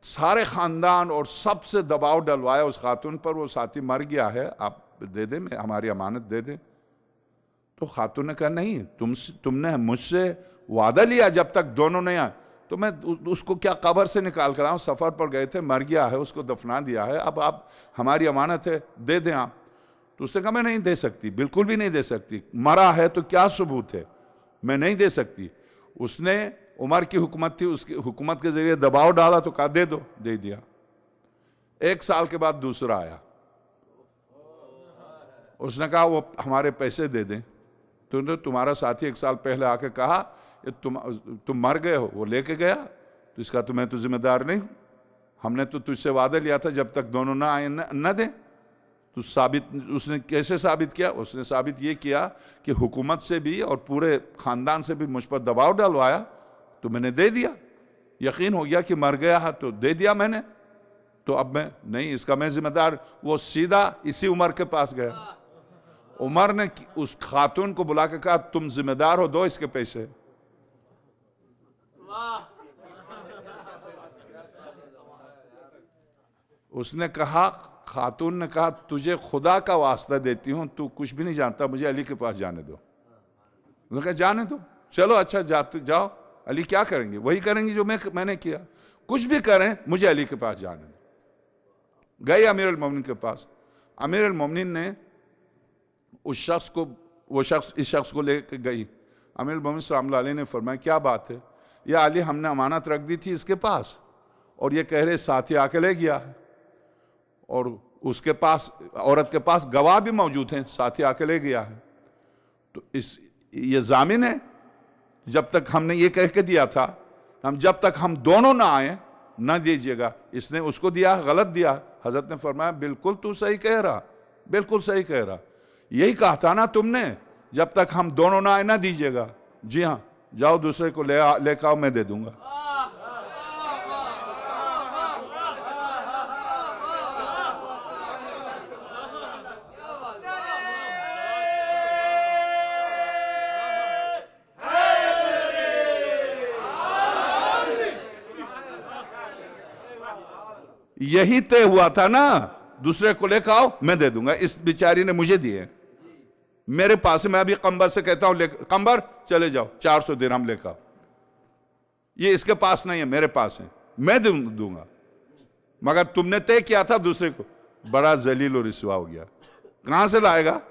सारे खानदान और सबसे दबाव डलवाया उस खातून पर, वो साथी मर गया है, आप दे दें, हमारी अमानत दे दें। तो खातून ने कहा नहीं, तुमने मुझसे वादा लिया जब तक दोनों नहीं आए, तो मैं उसको क्या कब्र से निकाल कर आऊं, सफर पर गए थे, मर गया है, उसको दफना दिया है, अब आप हमारी अमानत है दे दें आप। तो उसने कहा मैं नहीं दे सकती, बिल्कुल भी नहीं दे सकती, मरा है तो क्या सबूत है, मैं नहीं दे सकती। उसने उमर की हुकूमत थी, उसकी हुकूमत के जरिए दबाव डाला तो कहा दे दो, दे दिया। 1 साल के बाद दूसरा आया, उसने कहा वो हमारे पैसे दे दें। तो तुम्हारा साथी 1 साल पहले आके कहा तुम मर गए हो, वो लेके गया, तो इसका तो मैं तो जिम्मेदार नहीं हूं, हमने तो तुझसे वादा लिया था जब तक दोनों ना आए न दे। तो उसने कैसे साबित किया? उसने साबित ये किया कि हुकूमत से भी और पूरे खानदान से भी मुझ पर दबाव डलवाया तो मैंने दे दिया, यकीन हो गया कि मर गया है तो दे दिया मैंने, तो अब मैं नहीं, इसका मैं जिम्मेदार। वो सीधा इसी उमर के पास गया, उमर ने उस खातून को बुला के कहा तुम जिम्मेदार हो, दो इसके पैसे। उसने कहा, खातून ने कहा तुझे खुदा का वास्ता देती हूं, तू कुछ भी नहीं जानता, मुझे अली के पास जाने दो। उन्होंने कहा जाने दो, चलो अच्छा जाओ, अली क्या करेंगे? वही करेंगे जो मैंने किया, कुछ भी करें मुझे अली के पास जाने दो। गए अमीरुल मोमिनीन के पास, अमीरुल मोमिनीन ने उस शख्स को, वो शख्स इस शख्स को लेकर गई। अमीरुल मोमिनीन सल्लल्लाहु अलैहि ने फरमाया क्या बात है? या अली हमने अमानत रख दी थी इसके पास और ये कह रहे साथी आके ले गया है, और उसके पास, औरत के पास गवाह भी मौजूद हैं, साथी आके ले गया है, तो ये जामिन है, जब तक हमने ये कह के दिया था जब तक हम दोनों ना आए ना दीजिएगा। इसने उसको दिया, गलत दिया। हजरत ने फरमाया बिल्कुल तू सही कह रहा, बिल्कुल सही कह रहा, यही कहा था ना तुमने, जब तक हम दोनों ना आए ना दीजिएगा। जी हाँ, जाओ दूसरे को लेकर आओ, मैं दे दूंगा। यही तय हुआ था ना, दूसरे को लेकर आओ मैं दे दूंगा। इस बेचारी ने मुझे दिए, मेरे पास, मैं अभी कंबर से कहता हूं कंबर चले जाओ 400 दिरहम लेकर आओ, ये इसके पास नहीं है मेरे पास है, मैं दूंगा, मगर तुमने तय किया था दूसरे को। बड़ा जलील और रिस्वा हो गया, कहां से लाएगा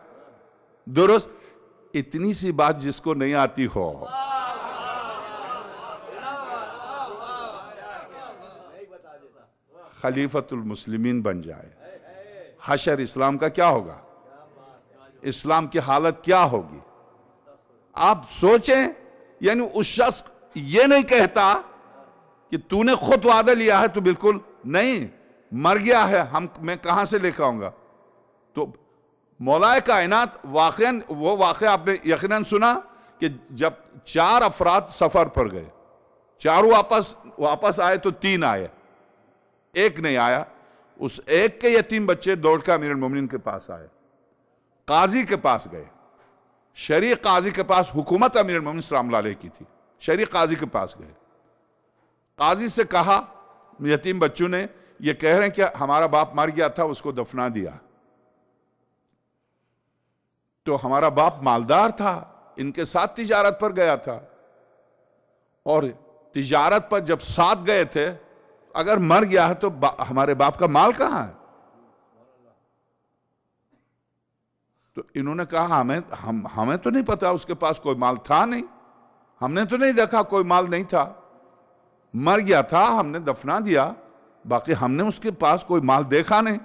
दुरुस्त। इतनी सी बात जिसको नहीं आती हो, खलीफतुल मुस्लिमीन बन जाए, हशर इस्लाम का क्या होगा, इस्लाम की हालत क्या होगी। आप सोचें, यानी उस शख्स ये नहीं कहता कि तूने खुद वादा लिया है तो बिल्कुल नहीं, मर गया है, मैं कहां से लेकर आऊंगा। तो मौलाए कायनात वाकईन, वो वाकया आपने यकीनन सुना कि जब 4 अफराद सफर पर गए, चारों वापस आए तो 3 आए, एक नहीं आया। उस एक के यतीम बच्चे दौड़ कर अमीरुल मोमिनीन के पास आए, काजी के पास गए, शरीय काजी के पास, हुकूमत अमीरुल मोमिनीन सलाम अलैहि की थी, शरीय काजी के पास गए। काजी से कहा, यतीम बच्चों ने ये कह रहे हैं कि हमारा बाप मर गया था, उसको दफना दिया, तो हमारा बाप मालदार था, इनके साथ तिजारत पर गया था, और तिजारत पर जब साथ गए थे, अगर मर गया है तो हमारे बाप का माल कहां है। तो इन्होंने कहा हमें तो नहीं पता, उसके पास कोई माल था नहीं, हमने तो नहीं देखा, कोई माल नहीं था, मर गया था, हमने दफना दिया, बाकी हमने उसके पास कोई माल देखा नहीं।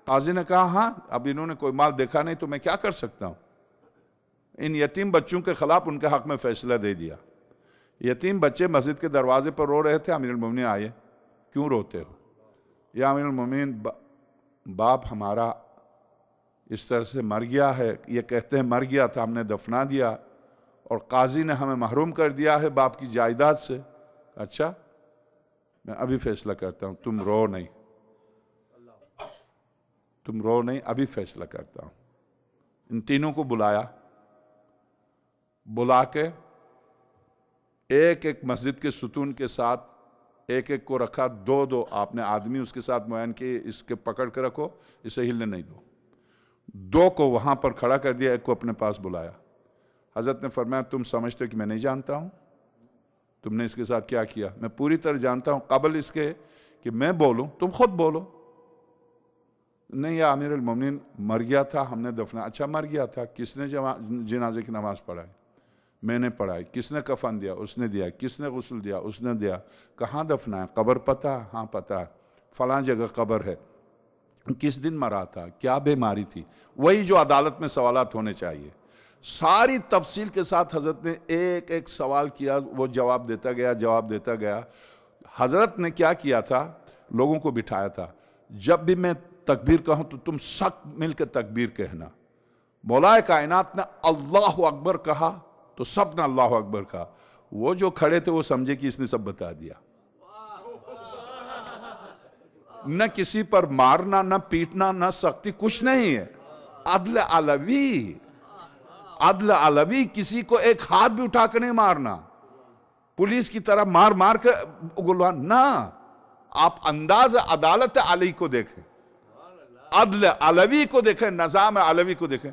काजी ने कहा हाँ, अब इन्होंने कोई माल देखा नहीं तो मैं क्या कर सकता हूं। इन यतीम बच्चों के खिलाफ उनके हक में फैसला दे दिया। यतीम बच्चे मस्जिद के दरवाजे पर रो रहे थे, अमीरुल मोमिनीन आए, क्यों रोते हो। या अमीरुल मोमिनीन, बाप हमारा इस तरह से मर गया है, ये कहते हैं मर गया था, हमने दफना दिया, और काजी ने हमें महरूम कर दिया है बाप की जायदाद से। अच्छा, मैं अभी फैसला करता हूं, तुम रो नहीं, तुम रो नहीं, अभी फैसला करता हूं। इन तीनों को बुलाया, बुला के एक एक मस्जिद के सुतून के साथ एक एक को रखा, 2-2 आपने आदमी उसके साथ मुआयन किए, इसके पकड़ के रखो, इसे हिलने नहीं दो। 2 को वहां पर खड़ा कर दिया, एक को अपने पास बुलाया। हजरत ने फरमाया, तुम समझते हो कि मैं नहीं जानता हूं, तुमने इसके साथ क्या किया, मैं पूरी तरह जानता हूं, कबल इसके कि मैं बोलूं तुम खुद बोलो। नहीं, या अमीरुल मोमिनीन मर गया था, हमने दफना। अच्छा, मर गया था, किसने जनाजे की नमाज पढ़ाई, मैंने पढ़ाई। किसने कफन दिया, उसने दिया। किसने गुस्ल दिया, उसने दिया। कहाँ दफना है, कब्र पता, हाँ पता है, फलां जगह कब्र है। किस दिन मरा था, क्या बीमारी थी, वही जो अदालत में सवालात होने चाहिए। सारी तफसील के साथ हजरत ने एक एक सवाल किया, वो जवाब देता गया, जवाब देता गया। हजरत ने क्या किया था, लोगों को बिठाया था, जब भी मैं तकबीर कहूं तो तुम सब मिलकर तकबीर कहना। मौलाए कायनात ने अल्लाह अकबर कहा तो सब ने अल्लाह अकबर कहा। वो जो खड़े थे वो समझे कि इसने सब बता दिया। न किसी पर मारना, न पीटना, न सख्ती, कुछ नहीं है। अदल अलवी, अदल अलवी, किसी को एक हाथ भी उठा कर नहीं मारना, पुलिस की तरह मार मार के गुलवान ना। आप अंदाज अदालत अलवी को देखें, अदल अलवी को देखें, निजाम अलवी को देखें।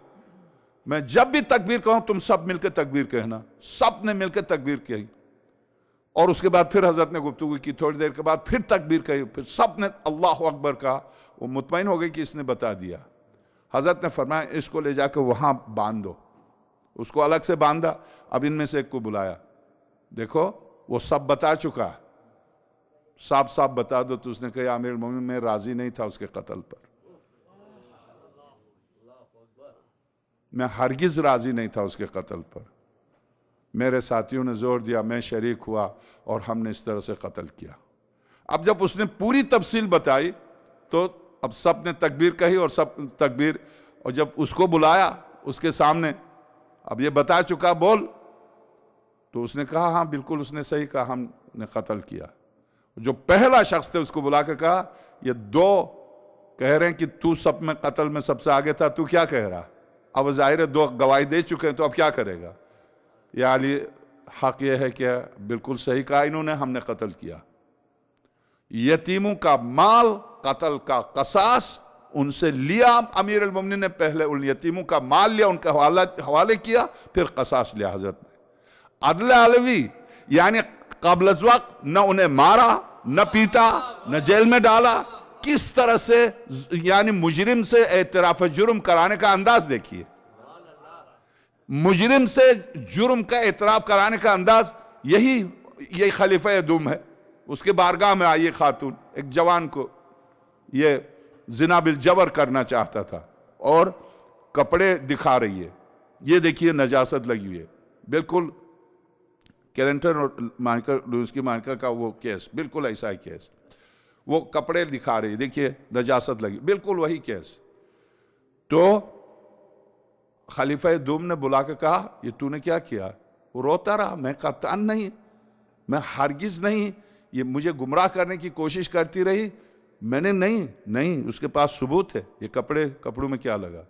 मैं जब भी तकबीर कहूं तुम सब मिलकर तकबीर कहना। सब ने मिलकर तकबीर कही, और उसके बाद फिर हजरत ने गुफ्तगू की, थोड़ी देर के बाद फिर तकबीर कही, फिर सब ने अल्लाह अकबर कहा। वो मुतमईन हो गई कि इसने बता दिया। हजरत ने फरमाया, इसको ले जाकर वहां बांध दो। उसको अलग से बांधा। अब इनमें से एक को बुलाया, देखो वो सब बता चुका, साफ साफ बता दो। तो उसने कहा, अमीरुल मोमिनीन मैं राजी नहीं था उसके कत्ल पर, मैं हरगिज राजी नहीं था उसके कत्ल पर। मेरे साथियों ने जोर दिया, मैं शरीक हुआ, और हमने इस तरह से कत्ल किया। अब जब उसने पूरी तफसील बताई तो अब सब ने तकबीर कही, और सब तकबीर, और जब उसको बुलाया उसके सामने, अब ये बता चुका, बोल। तो उसने कहा, हाँ बिल्कुल उसने सही कहा, हमने कत्ल किया। जो पहला शख्स थे उसको बुला के कहा, ये 2 कह रहे हैं कि तू सब में कत्ल में सबसे आगे था, तू क्या कह रहा। अब जाहिर है 2 गवाही दे चुके हैं, तो अब क्या करेगा। या अली, हक यह है कि बिल्कुल सही कहा इन्होंने, हमने कत्ल किया। यतीमों का माल कत्ल का कसास उनसे लिया। अमीर अल मोमिनीन ने पहले उन यतीमों का माल लिया, उनके हवाले किया, फिर कसास लिया हजरत ने। अदल अलवी यानी क़ब्ल वक्त न उन्हें मारा, न पीटा, न जेल में डाला। किस तरह से यानी मुजरिम से एतराफ़ जुर्म कराने का अंदाज देखिए। मुजरिम से जुर्म का एतराफ़ कराने का अंदाज यही खलीफा दुम है। उसके बारगाह में आई खातून, एक जवान को ये जिना बिल जबर करना चाहता था और कपड़े दिखा रही है। ये देखिए नजासत लगी हुई है, बिल्कुल कैरेंटन और मानिका का वो केस, बिल्कुल ऐसा ही केस। वो कपड़े दिखा रही है, देखिए नजासत लगी, बिल्कुल वही केस। तो खलीफा दुम ने बुला के कहा, ये तूने क्या किया? वो रोता रहा, मैं कप्तान नहीं, मैं हरगिज नहीं, ये मुझे गुमराह करने की कोशिश करती रही, मैंने नहीं, उसके पास सबूत है, ये कपड़ों में क्या लगा?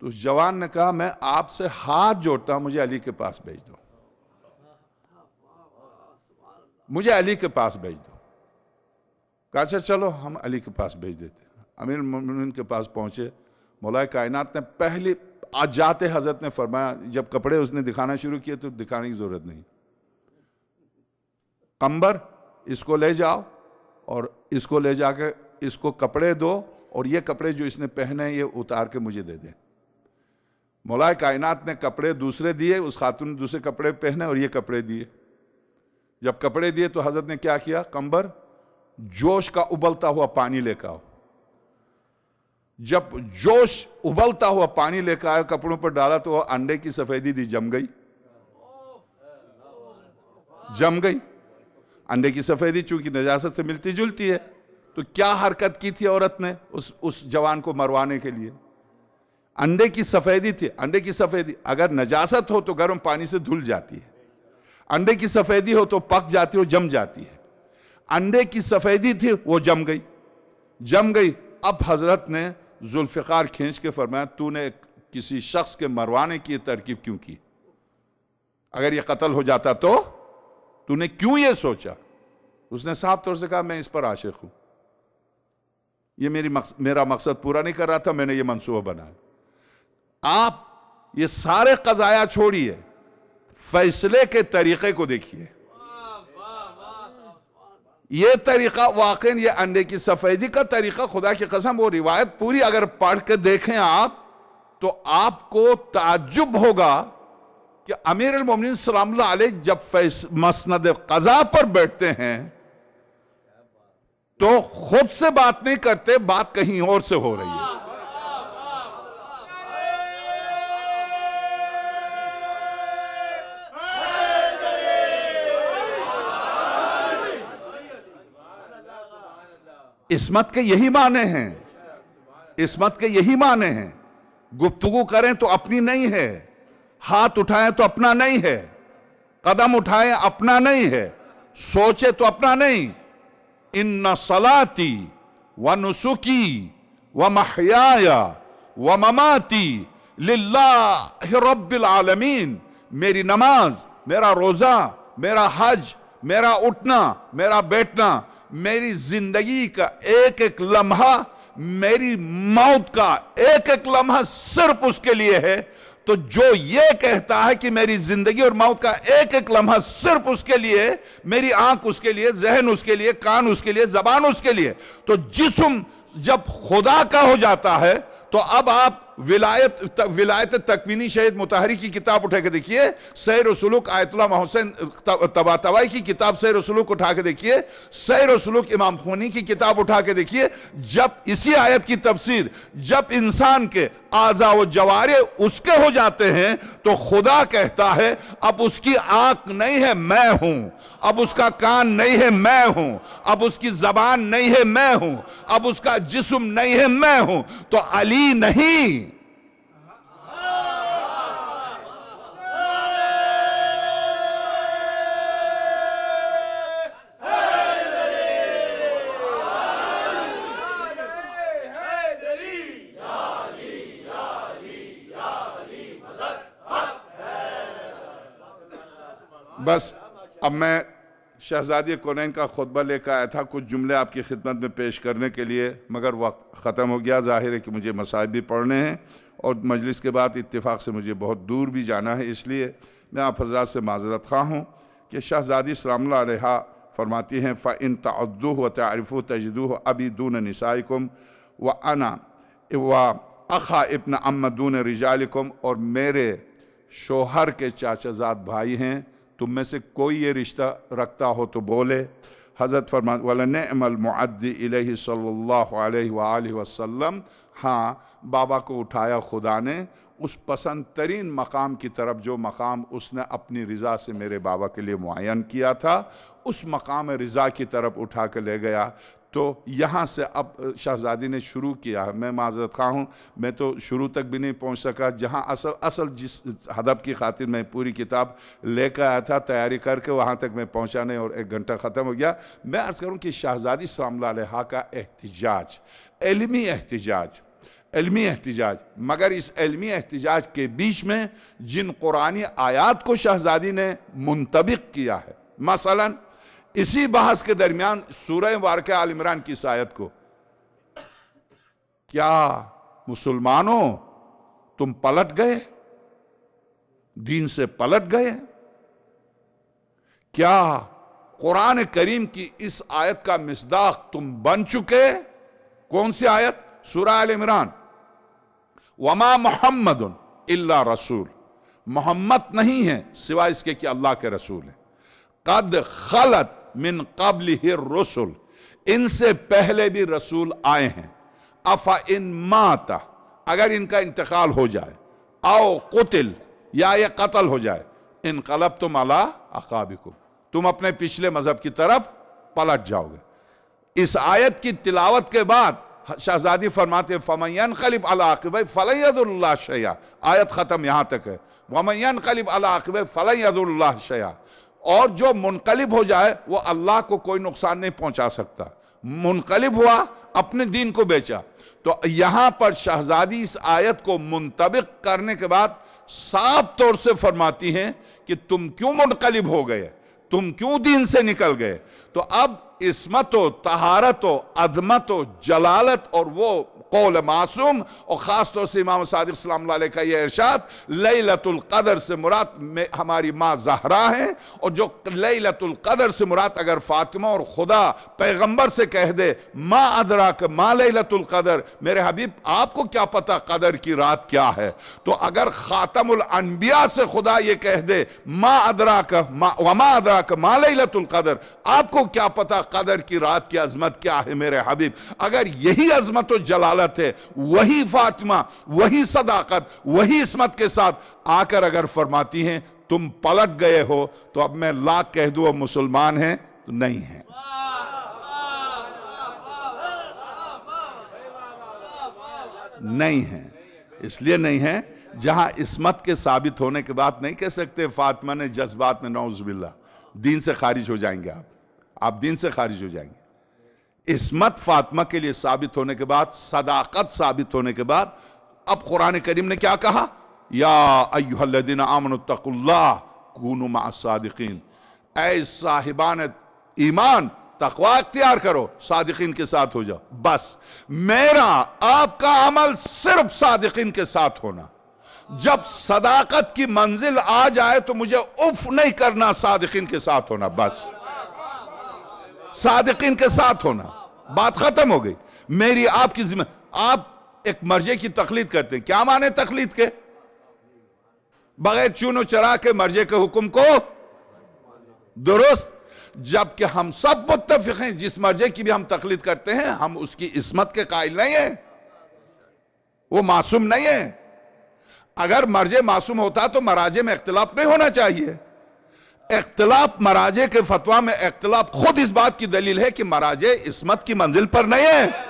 तो उस जवान ने कहा, मैं आपसे हाथ जोड़ता हूं, मुझे अली के पास भेज दो, मुझे अली के पास भेज दो। कहा अच्छा चलो हम अली के पास भेज देते। अमीर मोमिनीन के पास पहुंचे, मौलाए कायनात ने पहले आज जाते हजरत ने फरमाया, जब कपड़े उसने दिखाना शुरू किए तो दिखाने की जरूरत नहीं, कंबर इसको ले जाओ और इसको ले जाके इसको कपड़े दो और ये कपड़े जो इसने पहने ये उतार के मुझे दे दें। मौलाए कायनात ने कपड़े दूसरे दिए, उस खातून ने दूसरे कपड़े पहने और ये कपड़े दिए। जब कपड़े दिए तो हजरत ने क्या किया, कंबर जोश का उबलता हुआ पानी लेकर आओ। जब जोश उबलता हुआ पानी लेकर आया, कपड़ों पर डाला तो अंडे की सफेदी दी, जम गई। अंडे की सफेदी चूंकि नजासत से मिलती जुलती है, तो क्या हरकत की थी औरत ने उस जवान को मरवाने के लिए? अंडे की सफेदी थी। अंडे की सफेदी अगर नजासत हो तो गर्म पानी से धुल जाती है, अंडे की सफेदी हो तो पक जाती है, जम जाती है। अंडे की सफेदी थी, वो जम गई। अब हजरत ने जुल्फिकार खींच के फरमाया, तूने किसी शख्स के मरवाने की तरकीब क्यों की? अगर ये कत्ल हो जाता तो तूने क्यों ये सोचा? उसने साफ तौर से कहा, मैं इस पर आशिक हूं, ये मेरा मकसद पूरा नहीं कर रहा था, मैंने ये मंसूबा बनाया। आप ये सारे कज़ाया छोड़िए, फैसले के तरीके को देखिए। ये तरीका वाकई ये अंडे की सफेदी का तरीका, खुदा की कसम वो रिवायत पूरी अगर पढ़ के देखें आप, तो आपको ताज्जुब होगा कि अमीर अल मोमिनीन सलामुल्लाह अलैह जब मसनद क़ज़ा पर बैठते हैं तो खुद से बात नहीं करते, बात कहीं और से हो रही है। इस्मत के यही माने हैं, इस्मत के यही माने हैं। गुफ्तगू करें तो अपनी नहीं है, हाथ उठाएं तो अपना नहीं है, कदम उठाएं अपना नहीं है, सोचे तो अपना नहीं। इन्ना सलाती व नुसुकी व महयाया व ममाती लिल्लाहि रब्बिल आलमीन। मेरी नमाज, मेरा रोजा, मेरा हज, मेरा उठना, मेरा बैठना, मेरी जिंदगी का एक एक लम्हा, मेरी मौत का एक एक लम्हा सिर्फ उसके लिए है। तो जो ये कहता है कि मेरी जिंदगी और मौत का एक एक लम्हा सिर्फ उसके लिए, मेरी आंख उसके लिए, जहन उसके लिए, कान उसके लिए, जबान उसके लिए, तो जिस्म जब खुदा का हो जाता है तो अब आप विलायत तकवीनी शहीद मुताहरी की किताब उठा के देखिए, सैर व सुलूक आयतुल्लाह मोहसिन तबातबाई की किताब सैर व सुलूक उठा के देखिए, सैर व सुलूक इमाम खूनी की किताब उठा के देखिए। जब इसी आयत की तफसीर, जब इंसान के आज़ा व जवारे उसके हो जाते हैं तो खुदा कहता है अब उसकी आंख नहीं है, मैं हूं। अब उसका कान नहीं है, मैं हूं। अब उसकी जबान नहीं है, मैं हूं। अब उसका जिस्म नहीं है, मैं हूं। तो अली नहीं, बस अब मैं शहजादी कौनैन का खुतबा लेकर आया था कुछ जुमले आपकी खिदमत में पेश करने के लिए, मगर वक्त ख़त्म हो गया। ज़ाहिर है कि मुझे मसाइब भी पढ़ने हैं और मजलिस के बाद इत्तेफाक से मुझे बहुत दूर भी जाना है, इसलिए मैं आप हज़रात से माज़रत ख़्वाह हूँ कि शहजादी सलामुल्लाह अलैहा फरमाती हैं फ़इन तअद्दू व तारिफ़ू तजदू अबी दून निसाइकुम व अना व अखा इब्न अम्म दून रिजालिकुम, और मेरे शोहर के चाचाजाद भाई हैं, तुम में से कोई ये रिश्ता रखता हो तो बोले। हज़रत फरमा वलनिअमल मुअद्दी इलैहि सल्लल्लाहु अलैहि वालिहि वसल्लम, हाँ बाबा को उठाया खुदा ने उस पसंद तरीन मकाम की तरफ जो मकाम उसने अपनी रज़ा से मेरे बाबा के लिए मुअय्यन किया था, उस मकाम रज़ा की तरफ उठा के ले गया। तो यहाँ से अब शहजादी ने शुरू किया है। मैं माज़रत ख़्वाह हूँ, मैं तो शुरू तक भी नहीं पहुँच सका, जहाँ असल जिस हदफ की खातिर मैं पूरी किताब लेकर आया था तैयारी करके, वहाँ तक मैं पहुँचा नहीं और 1 घंटा ख़त्म हो गया। मैं अर्ज़ करूँ कि शहजादी सलामुल्लाह अलैहा का एहतिजाज, इल्मी एहतिजाज, मगर इस इल्मी एहतिजाज के बीच में जिन कुरानी आयात को शहजादी ने मुंतबिक किया है, मसलन इसी बहस के दरमियान सूरह वाक़िआ आल इमरान की इस आयत को, क्या मुसलमानों तुम पलट गए, दीन से पलट गए? क्या कुरान करीम की इस आयत का मिसदाक तुम बन चुके? कौन सी आयत? सूरह आल इमरान, वमा मुहम्मदुन इल्ला रसूल, मोहम्मद नहीं है सिवाय इसके कि अल्लाह के रसूल है। कद खलत मिन क़ब्लिहि रुसुल, इनसे पहले भी रसूल आए हैं। अफा इन माता, अगर इनका इंतकाल हो जाए, आओ कुतिल, या ये कत्ल हो जाए, इनक़लबतुम अला अक़ाबिकुम, तुम अपने पिछले मजहब की तरफ पलट जाओगे। इस आयत की तिलावत के बाद शहजादी फरमाते फमन यनक़लिब अला अक़िबैहि फ़लन यज़ुर्रल्लाह शैआ, आयत ख़त्म यहाँ तक है। वमन यनक़लिब अला अक़िबैहि फ़लन यज़ुर्रल्लाह शैआ, और जो मुनक़लिब हो जाए वो अल्लाह को कोई नुकसान नहीं पहुंचा सकता। मुनक़लिब हुआ, अपने दीन को बेचा। तो यहां पर शहजादी इस आयत को मुंतबिक करने के बाद साफ तौर से फरमाती हैं कि तुम क्यों मुनक़लिब हो गए, तुम क्यों दीन से निकल गए। तो अब इस्मत हो, तहारत हो, अज़मत हो, जलालत और वो कौल मासूम, और ख़ास तौर से इमाम सादिक़ सलामुल्लाह अलैहि का यह इरशाद, लैलतुल क़द्र से मुराद में हमारी माँ ज़हरा है, और जो लैलतुल क़द्र से मुराद अगर फ़ातिमा और खुदा पैगंबर से कह दे माँ अदराक माँ लैलतुल क़द्र, मेरे हबीब आपको क्या पता क़द्र की रात क्या है। तो अगर ख़ातमुल अनबिया से खुदा ये कह दे माँ अदराक वमा अदराक माँ लैलतुल क़द्र, आपको क्या पता क़द्र की रात की अज़मत क्या है मेरे हबीब। अगर यही अज़मत और जलालत है, वही फातिमा, वही सदाकत, वही इस्मत के साथ आकर अगर फरमाती हैं तुम पलट गए हो, तो अब मैं लाख कह दूं मुसलमान हैं तो नहीं है। नहीं है, इसलिए नहीं है जहां इस्मत के साबित होने के बाद नहीं कह सकते फातिमा ने जज्बात में नौज़ुबिल्लाह, दीन से खारिज हो जाएंगे आप दीन से खारिज हो जाएंगे। इस्मत फातिमा के लिए साबित होने के बाद, सदाकत साबित होने के बाद, अब कुरान करीम ने क्या कहा, या अय्युहल्लज़ीना आमनुत्तक़ुल्लाह कूनू मअस-सादिक़ीन, ऐ साहिबान ईमान तक़वा इख्तियार करो, सादिक़ीन के साथ हो जाओ। बस मेरा आपका अमल सिर्फ सादिक़ीन के साथ होना। जब सदाकत की मंजिल आ जाए तो मुझे उफ नहीं करना, सादिक़ीन के साथ होना, बस सादिक़ीन के साथ होना, बात खत्म हो गई। मेरी आपकी जिम्मे, आप एक मर्जे की तकलीद करते हैं, क्या माने तकलीद के? बगैर चूनो चरा के मर्जे के हुक्म को दुरुस्त, जबकि हम सब मुत्तफिक हैं जिस मर्जे की भी हम तकलीद करते हैं हम उसकी इस्मत के कायल नहीं है, वो मासूम नहीं है। अगर मर्जे मासूम होता तो मराजे में इख्तिलाफ नहीं होना चाहिए। इख्तिलाफ मराजे के फतवा में इख्तिलाफ खुद इस बात की दलील है कि मराजे इस्मत की मंजिल पर नहीं है।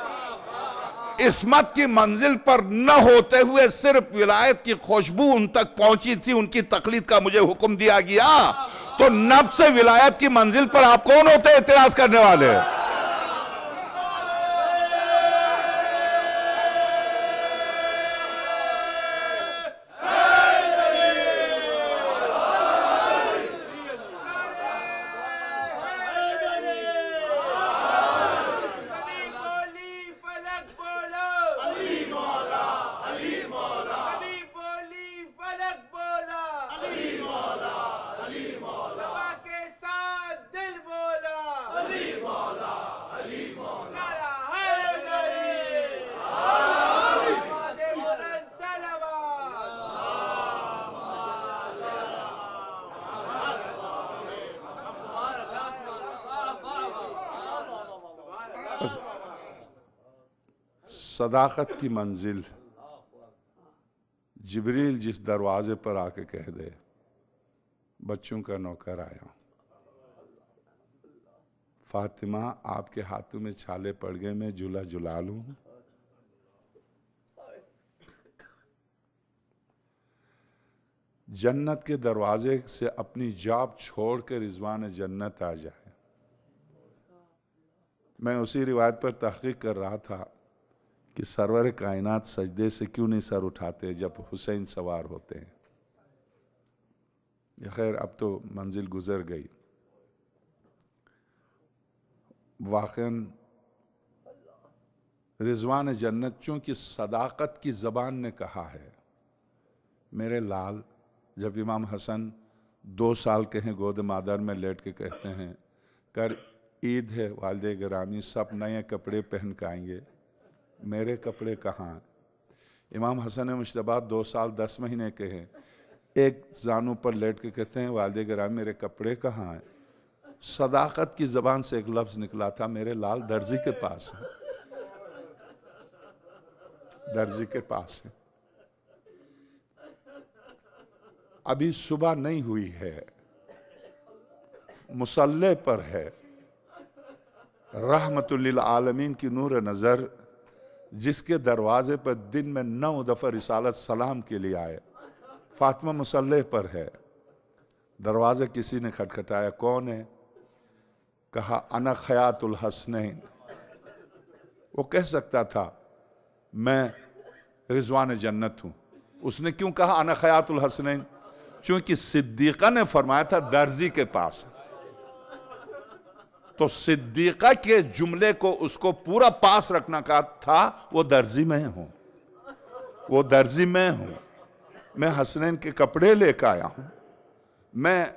इस्मत की मंजिल पर न होते हुए सिर्फ विलायत की खुशबू उन तक पहुंची थी, उनकी तकलीद का मुझे हुक्म दिया गया, तो नब से विलायत की मंजिल पर आप कौन होते हैं इतराज करने वाले? सदाकत की मंजिल जिब्रील जिस दरवाजे पर आके कह दे बच्चों का नौकर आया, फातिमा आपके हाथों में छाले पड़ गए, मैं झूला झुला लूं। जन्नत के दरवाजे से अपनी जॉब छोड़ के रिजवान जन्नत आ जाए। मैं उसी रिवायत पर तहकीक कर रहा था कि सरवर कायनात सजदे से क्यों नहीं सर उठाते जब हुसैन सवार होते हैं। खैर अब तो मंजिल गुजर गई। वाक़न रिजवान जन्नत चूंकि सदाकत की ज़बान ने कहा है, मेरे लाल, जब इमाम हसन 2 साल के हैं गोद मादर में लेट के कहते हैं कर ईद है वालिद गिरामी, सब नए कपड़े पहन के आएंगे, मेरे कपड़े कहाँ हैं। इमाम हसन मुश्तबा 2 साल 10 महीने के हैं, एक जानू पर लेट के कहते हैं वालिद गिरामी मेरे कपड़े कहाँ हैं। सदाकत की ज़बान से एक लफ्ज़ निकला था, मेरे लाल दर्जी के पास है, दर्जी के पास है। अभी सुबह नहीं हुई है, मुसल्ले पर है। रहमतुल लिल आलमीन की नूर नज़र जिसके दरवाजे पर दिन में 9 दफ़ा रिसालत सलाम के लिए आए, फातिमा मुसल्ले पर है। दरवाजे किसी ने खटखटाया, कौन है? कहा अना खयातुल हसनैन। वो कह सकता था मैं रिजवान जन्नत हूं। उसने क्यों कहा अना खयातुल हसनैन? क्योंकि सिद्दीक़ा ने फरमाया था दर्जी के पास, तो सिद्दीक़ा के जुमले को उसको पूरा पास रखना का था। वो दर्जी में हूं, वो दर्जी में हूं, मैं हसनैन के कपड़े लेकर आया हूं। मैं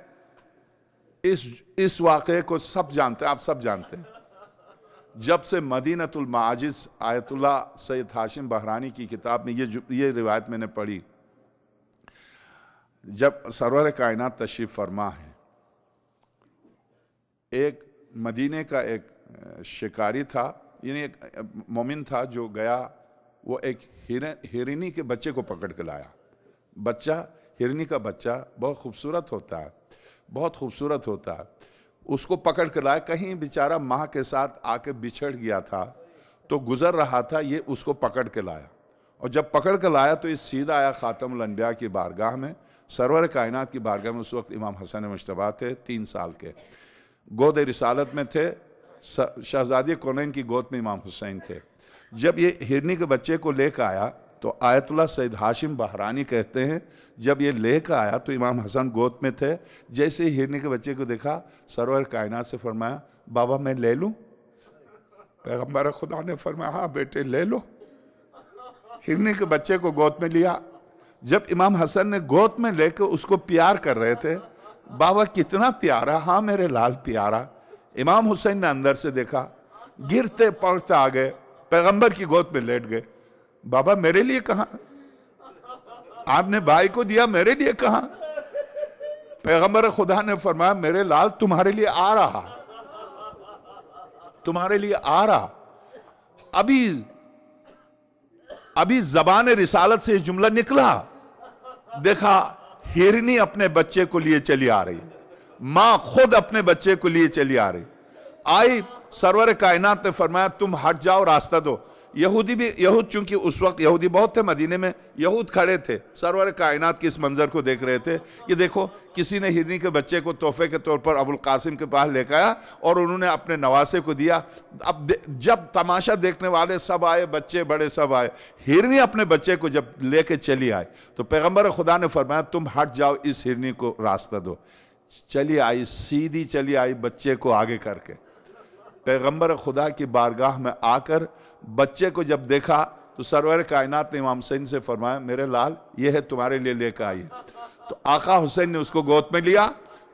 इस वाक़े को सब जानते हैं, आप सब जानते हैं। जब से मदीनतुल माजिज़ आयतुल्लाह सैयद हाशिम बहरानी की किताब में ये रिवायत मैंने पढ़ी, जब सरवर कायनात तशरीफ फरमा है, एक मदीने का एक शिकारी था, यानी एक मोमिन था जो गया, वो एक हिरनी के बच्चे को पकड़ के लाया। बच्चा, हिरनी का बच्चा बहुत खूबसूरत होता है, बहुत खूबसूरत होता है। उसको पकड़ के लाया, कहीं बेचारा माँ के साथ आके बिछड़ गया था, तो गुजर रहा था, ये उसको पकड़ के लाया। और जब पकड़ के लाया तो ये सीधा आया खातमुल अंबिया की बारगाह में, सरवर कायनात की बारगाह में। उस वक्त इमाम हसन मुश्तबा थे, 3 साल के, गोद रिसालत में थे, शहजादी कौनैन की गोद में इमाम हुसैन थे। जब ये हिरनी के बच्चे को लेकर आया तो आयतुल्लाह सैयद हाशिम बहरानी कहते हैं, जब ये लेकर आया तो इमाम हसन गोद में थे। जैसे ही हिरनी के बच्चे को देखा, सरवर कायनात से फरमाया बाबा मैं ले लूं? पैगंबर खुदा ने फरमाया हाँ बेटे ले लो। हिरनी के बच्चे को गोद में लिया। जब इमाम हसन ने गोद में लेकर उसको प्यार कर रहे थे, बाबा कितना प्यारा, हाँ मेरे लाल प्यारा। इमाम हुसैन ने अंदर से देखा, गिरते पड़ते आ गए, पैगंबर की गोद में लेट गए। बाबा मेरे लिए कहाँ? आपने भाई को दिया, मेरे लिए कहाँ? पैगंबर खुदा ने फरमाया मेरे लाल तुम्हारे लिए आ रहा, तुम्हारे लिए आ रहा। अभी जबान रिसालत से जुमला निकला, देखा हिरनी अपने बच्चे को लिए चली आ रही, मां खुद अपने बच्चे को लिए चली आ रही। आई, सरवर कायनात ने फरमाया तुम हट जाओ, रास्ता दो। यहूद चूंकि उस वक्त यहूदी बहुत थे मदीने में, यहूद खड़े थे, सरवर कायनात के इस मंजर को देख रहे थे। ये देखो किसी ने हिरनी के बच्चे को तोहफे के तौर पर अबुल कासिम के पास लेकर आया और उन्होंने अपने नवासे को दिया। अब जब तमाशा देखने वाले सब आए, बच्चे बड़े सब आए, हिरनी अपने बच्चे को जब लेके चली आई तो पैगंबर खुदा ने फरमाया तुम हट जाओ, इस हिरनी को रास्ता दो। चली आई, सीधी चली आई बच्चे को आगे करके। पैगंबर खुदा की बारगाह में आकर बच्चे को जब देखा तो सरवर कायनात ने इमाम हुसैन से फरमाया मेरे लाल ये है तुम्हारे लिए लेकर आई। तो आका हुसैन ने उसको गोद में लिया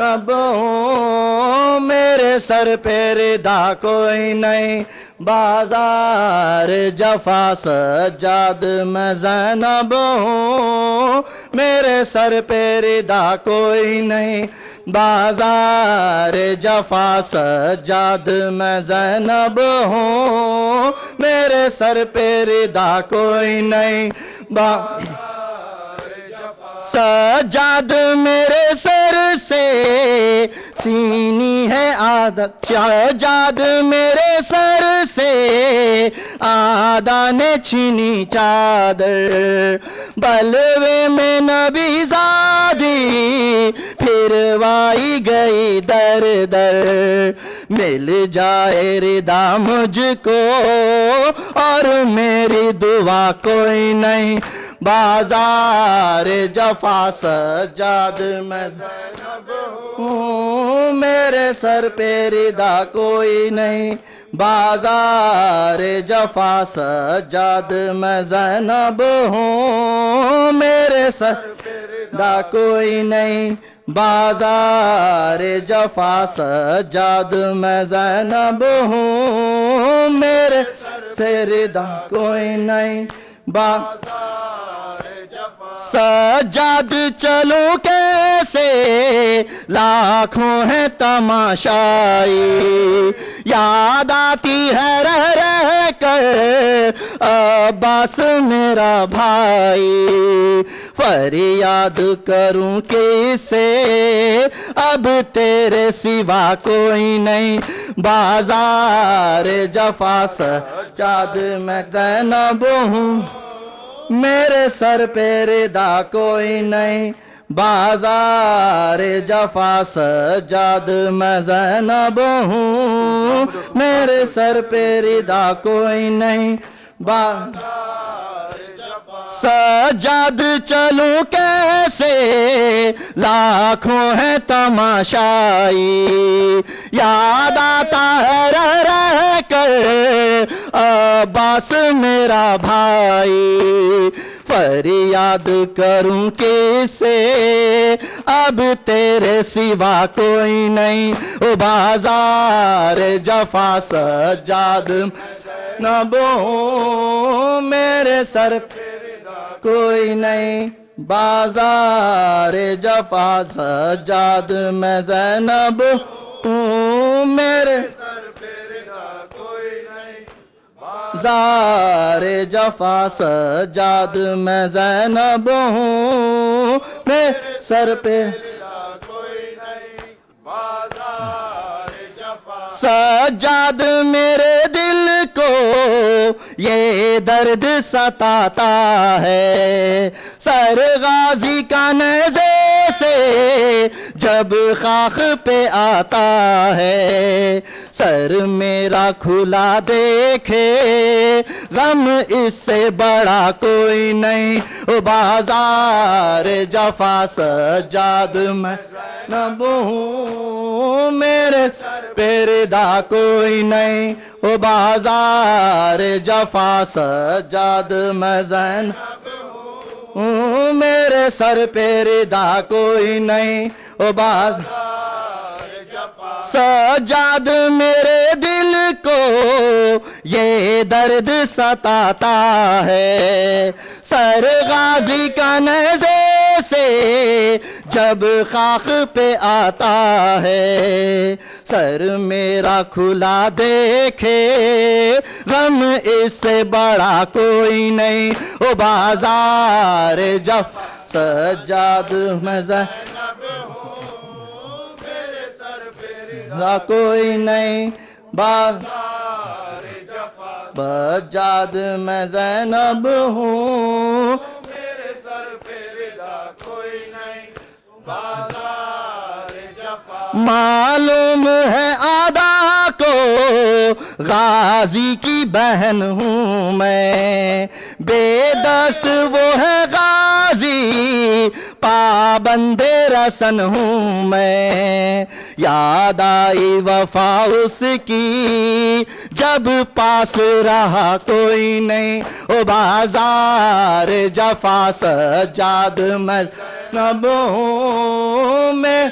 अब हूँ, मेरे सर पे रिदा कोई नहीं, बाजार जफा सज्जाद मैं ज़ैनब हूँ, मेरे सर पे रिदा कोई नहीं, बाजार जफा सज्जाद मैं ज़ैनब हूँ, मेरे सर पे रिदा कोई नहीं, सज्जाद मेरे सर से सीनी है आदत, सज्जाद मेरे सर से आदा ने छीनी चादर, बलवे में नबी ज़ादी फिरवाई गई दर दर, मिल जाए रिदा मुझको और मेरी दुआ कोई नहीं, बाजार जफा सज्जाद मैं ज़ैनब हूँ, मेरे सर पे रिदा कोई नहीं, बाजार जफा सज्जाद मैं ज़ैनब हूँ, मेरे सर पे रिदा कोई नहीं, बाजार जफा सज्जाद मैं ज़ैनब हूँ, मेरे सर से रिदा कोई नहीं, सज्जाद चलो कैसे लाखों है तमाशाई, याद आती है रह रह कर अब्बास मेरा भाई, फरियाद करूं किसे अब तेरे सिवा कोई नहीं, बाजार जफा सज्जाद मैं ज़ैनब हूँ, मेरे सर पे रिदा कोई नहीं, बाजार जफा सज्जाद मैं ज़ैनब हूँ, मेरे सर पे रिदा कोई नहीं, सज्जाद चलूं कैसे लाखों है तमाशाई, याद आता है रह रह कर अब्बास मेरा भाई, फरियाद करूं किसे अब तेरे सिवा कोई नहीं, ओ बाजार जफा सज्जाद ज़ैनब हूँ, मेरे सर कोई नहीं, बाजार जफा सज्जाद मैं ज़ैनब हूँ, मेरे सर पे रिदा कोई नहीं, बाजार जफा सज्जाद मैं ज़ैनब हूँ, मेरे सर पे रिदा कोई नहीं, बाजार जफा सज्जाद मेरे दिल को ये दर्द सताता है, सर गाजी का नेज़े से जब खाक पे आता है, सर मेरा खुला देखे गम इससे बड़ा कोई नहीं, ओ बाजार जफा सज्जाद मैं ज़ैनब हूँ, मेरे सर पे रिदा कोई नहीं, ओ बाजार जफा सज्जाद मैं ज़ैनब हूँ, मेरे सर पे रिदा कोई नहीं, ओ बाजार सज्जाद मेरे दिल को ये दर्द सताता है, सर गाजी का नेज़े से जब खाक पे आता है, सर मेरा खुला देखे गम इससे बड़ा कोई नहीं, ओ बाजार जब सज्जाद मैं ज़ैनब हूँ, मेरे सर पे रिदा कोई नहीं, बाजार जफा सज्जाद मैं ज़ैनब हूँ, मेरे सर पे रिदा कोई नहीं, बाजार जफा मालूम है आदा को गाजी की बहन हूँ मैं, बेदस्त वो है गाजी पाबंदे रसन हूँ मैं, याद आई वफा उसकी जब पास रहा कोई नहीं, ओ बाजार जफा सज्जाद मैं ज़ैनब हूँ, मैं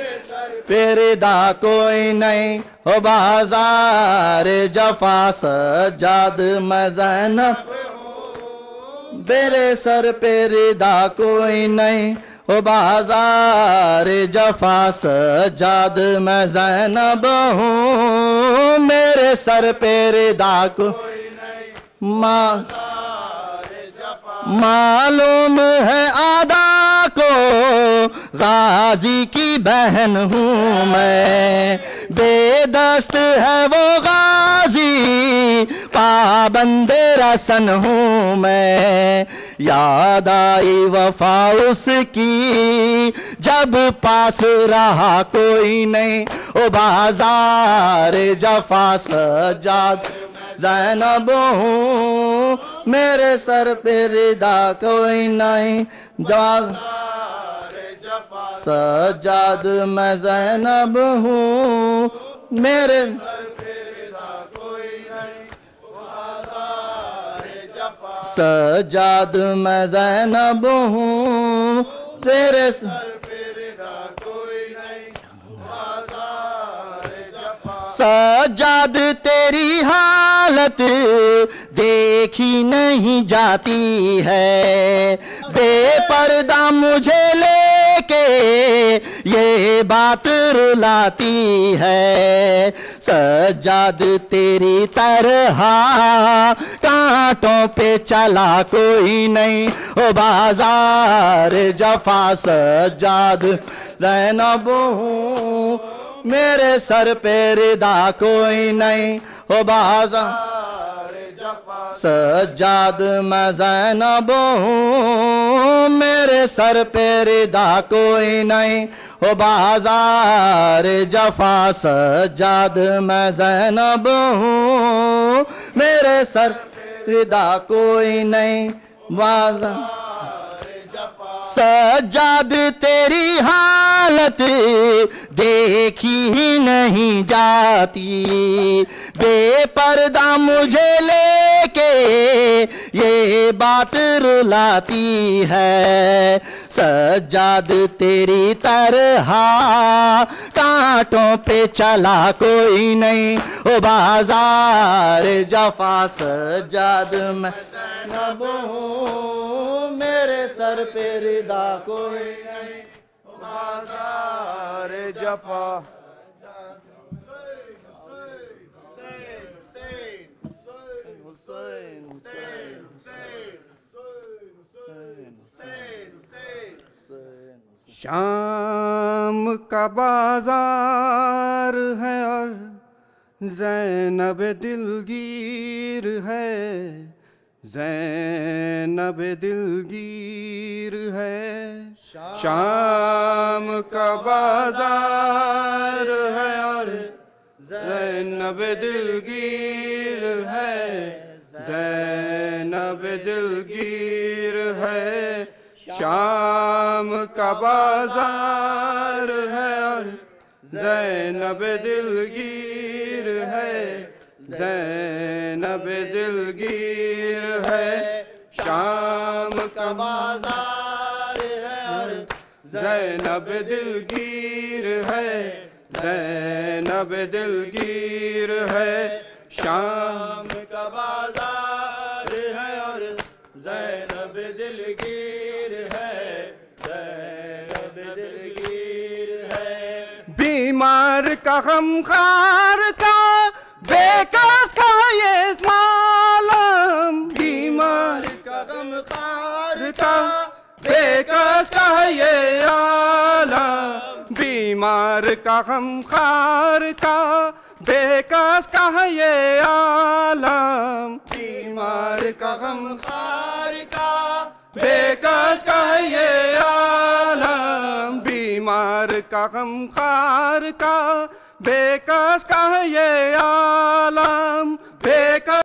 पेरिदा कोई नहीं हो बाजार जफा सजाद मैं ज़ैनब मेरे सर पे रिदा कोई नहीं हो बाजार जफा सजाद मैं ज़ैनब हूँ मेरे सर पे रिदा कोई नहीं मालूम है आदा को गाजी की बहन हूँ मैं बेदस्त है वो गाजी पाबंदे रसन हूँ मैं याद आई वफा उसकी जब पास रहा कोई नहीं ओ बाजार जफा सजाद ज़ैनब हूँ मेरे सर पे रिदा कोई नहीं सजाद मैं ज़ैनब हूँ मेरे सजाद मैं ज़ैनब हूँ तेरे सजाद तेरी हालत देखी नहीं जाती है बेपर्दा मुझे लेके ये बात रुलाती है सजाद तेरी तरह कांटों पे चला कोई नहीं ओ बाजार जफा सजाद ज़ैनब हूँ मेरे सर पे रिदा कोई नहीं हो बाजार सजाद मैं ज़ैनब हूँ मेरे सर पे रिदा कोई नहीं हो बाजार जफा सजाद मैं ज़ैनब हूँ मेरे सर पे रिदा कोई नहीं बाजार सजाद तेरी हालत देखी ही नहीं जाती बेपर्दा मुझे लेके ये बात रुलाती है सजाद तेरी तरह कांटों पे चला कोई नहीं ओ बाजार जफा सजाद मैं ज़ैनब हूँ मेरे सर पे रिदा कोई नहीं बाजार जफा शाम का बाजार है और ज़ैनब दिलगीर है ज़ैनब दिलगीर है शाम का बाजार है और ज़ैनब दिलगीर है ज़ैनब दिलगीर है शाम का बाजार है और ज़ैनब दिलगीर है ज़ैनब दिलगीर है शाम का बाजार है और ज़ैनब दिलगीर है ज़ैनब दिलगीर है शाम का बाजार है और ज़ैनब दिलगीर है ज़ैनब दिलगीर है बीमार का गमखार का बेकस का ये मालम बीमार का गमखार का बेकस का ये आलम बीमार का गमखार का बेकस का ये आलम बीमार का गमखार का बेकस का ये आलम बीमार का गमखार का बेकस का ये आलम बेकस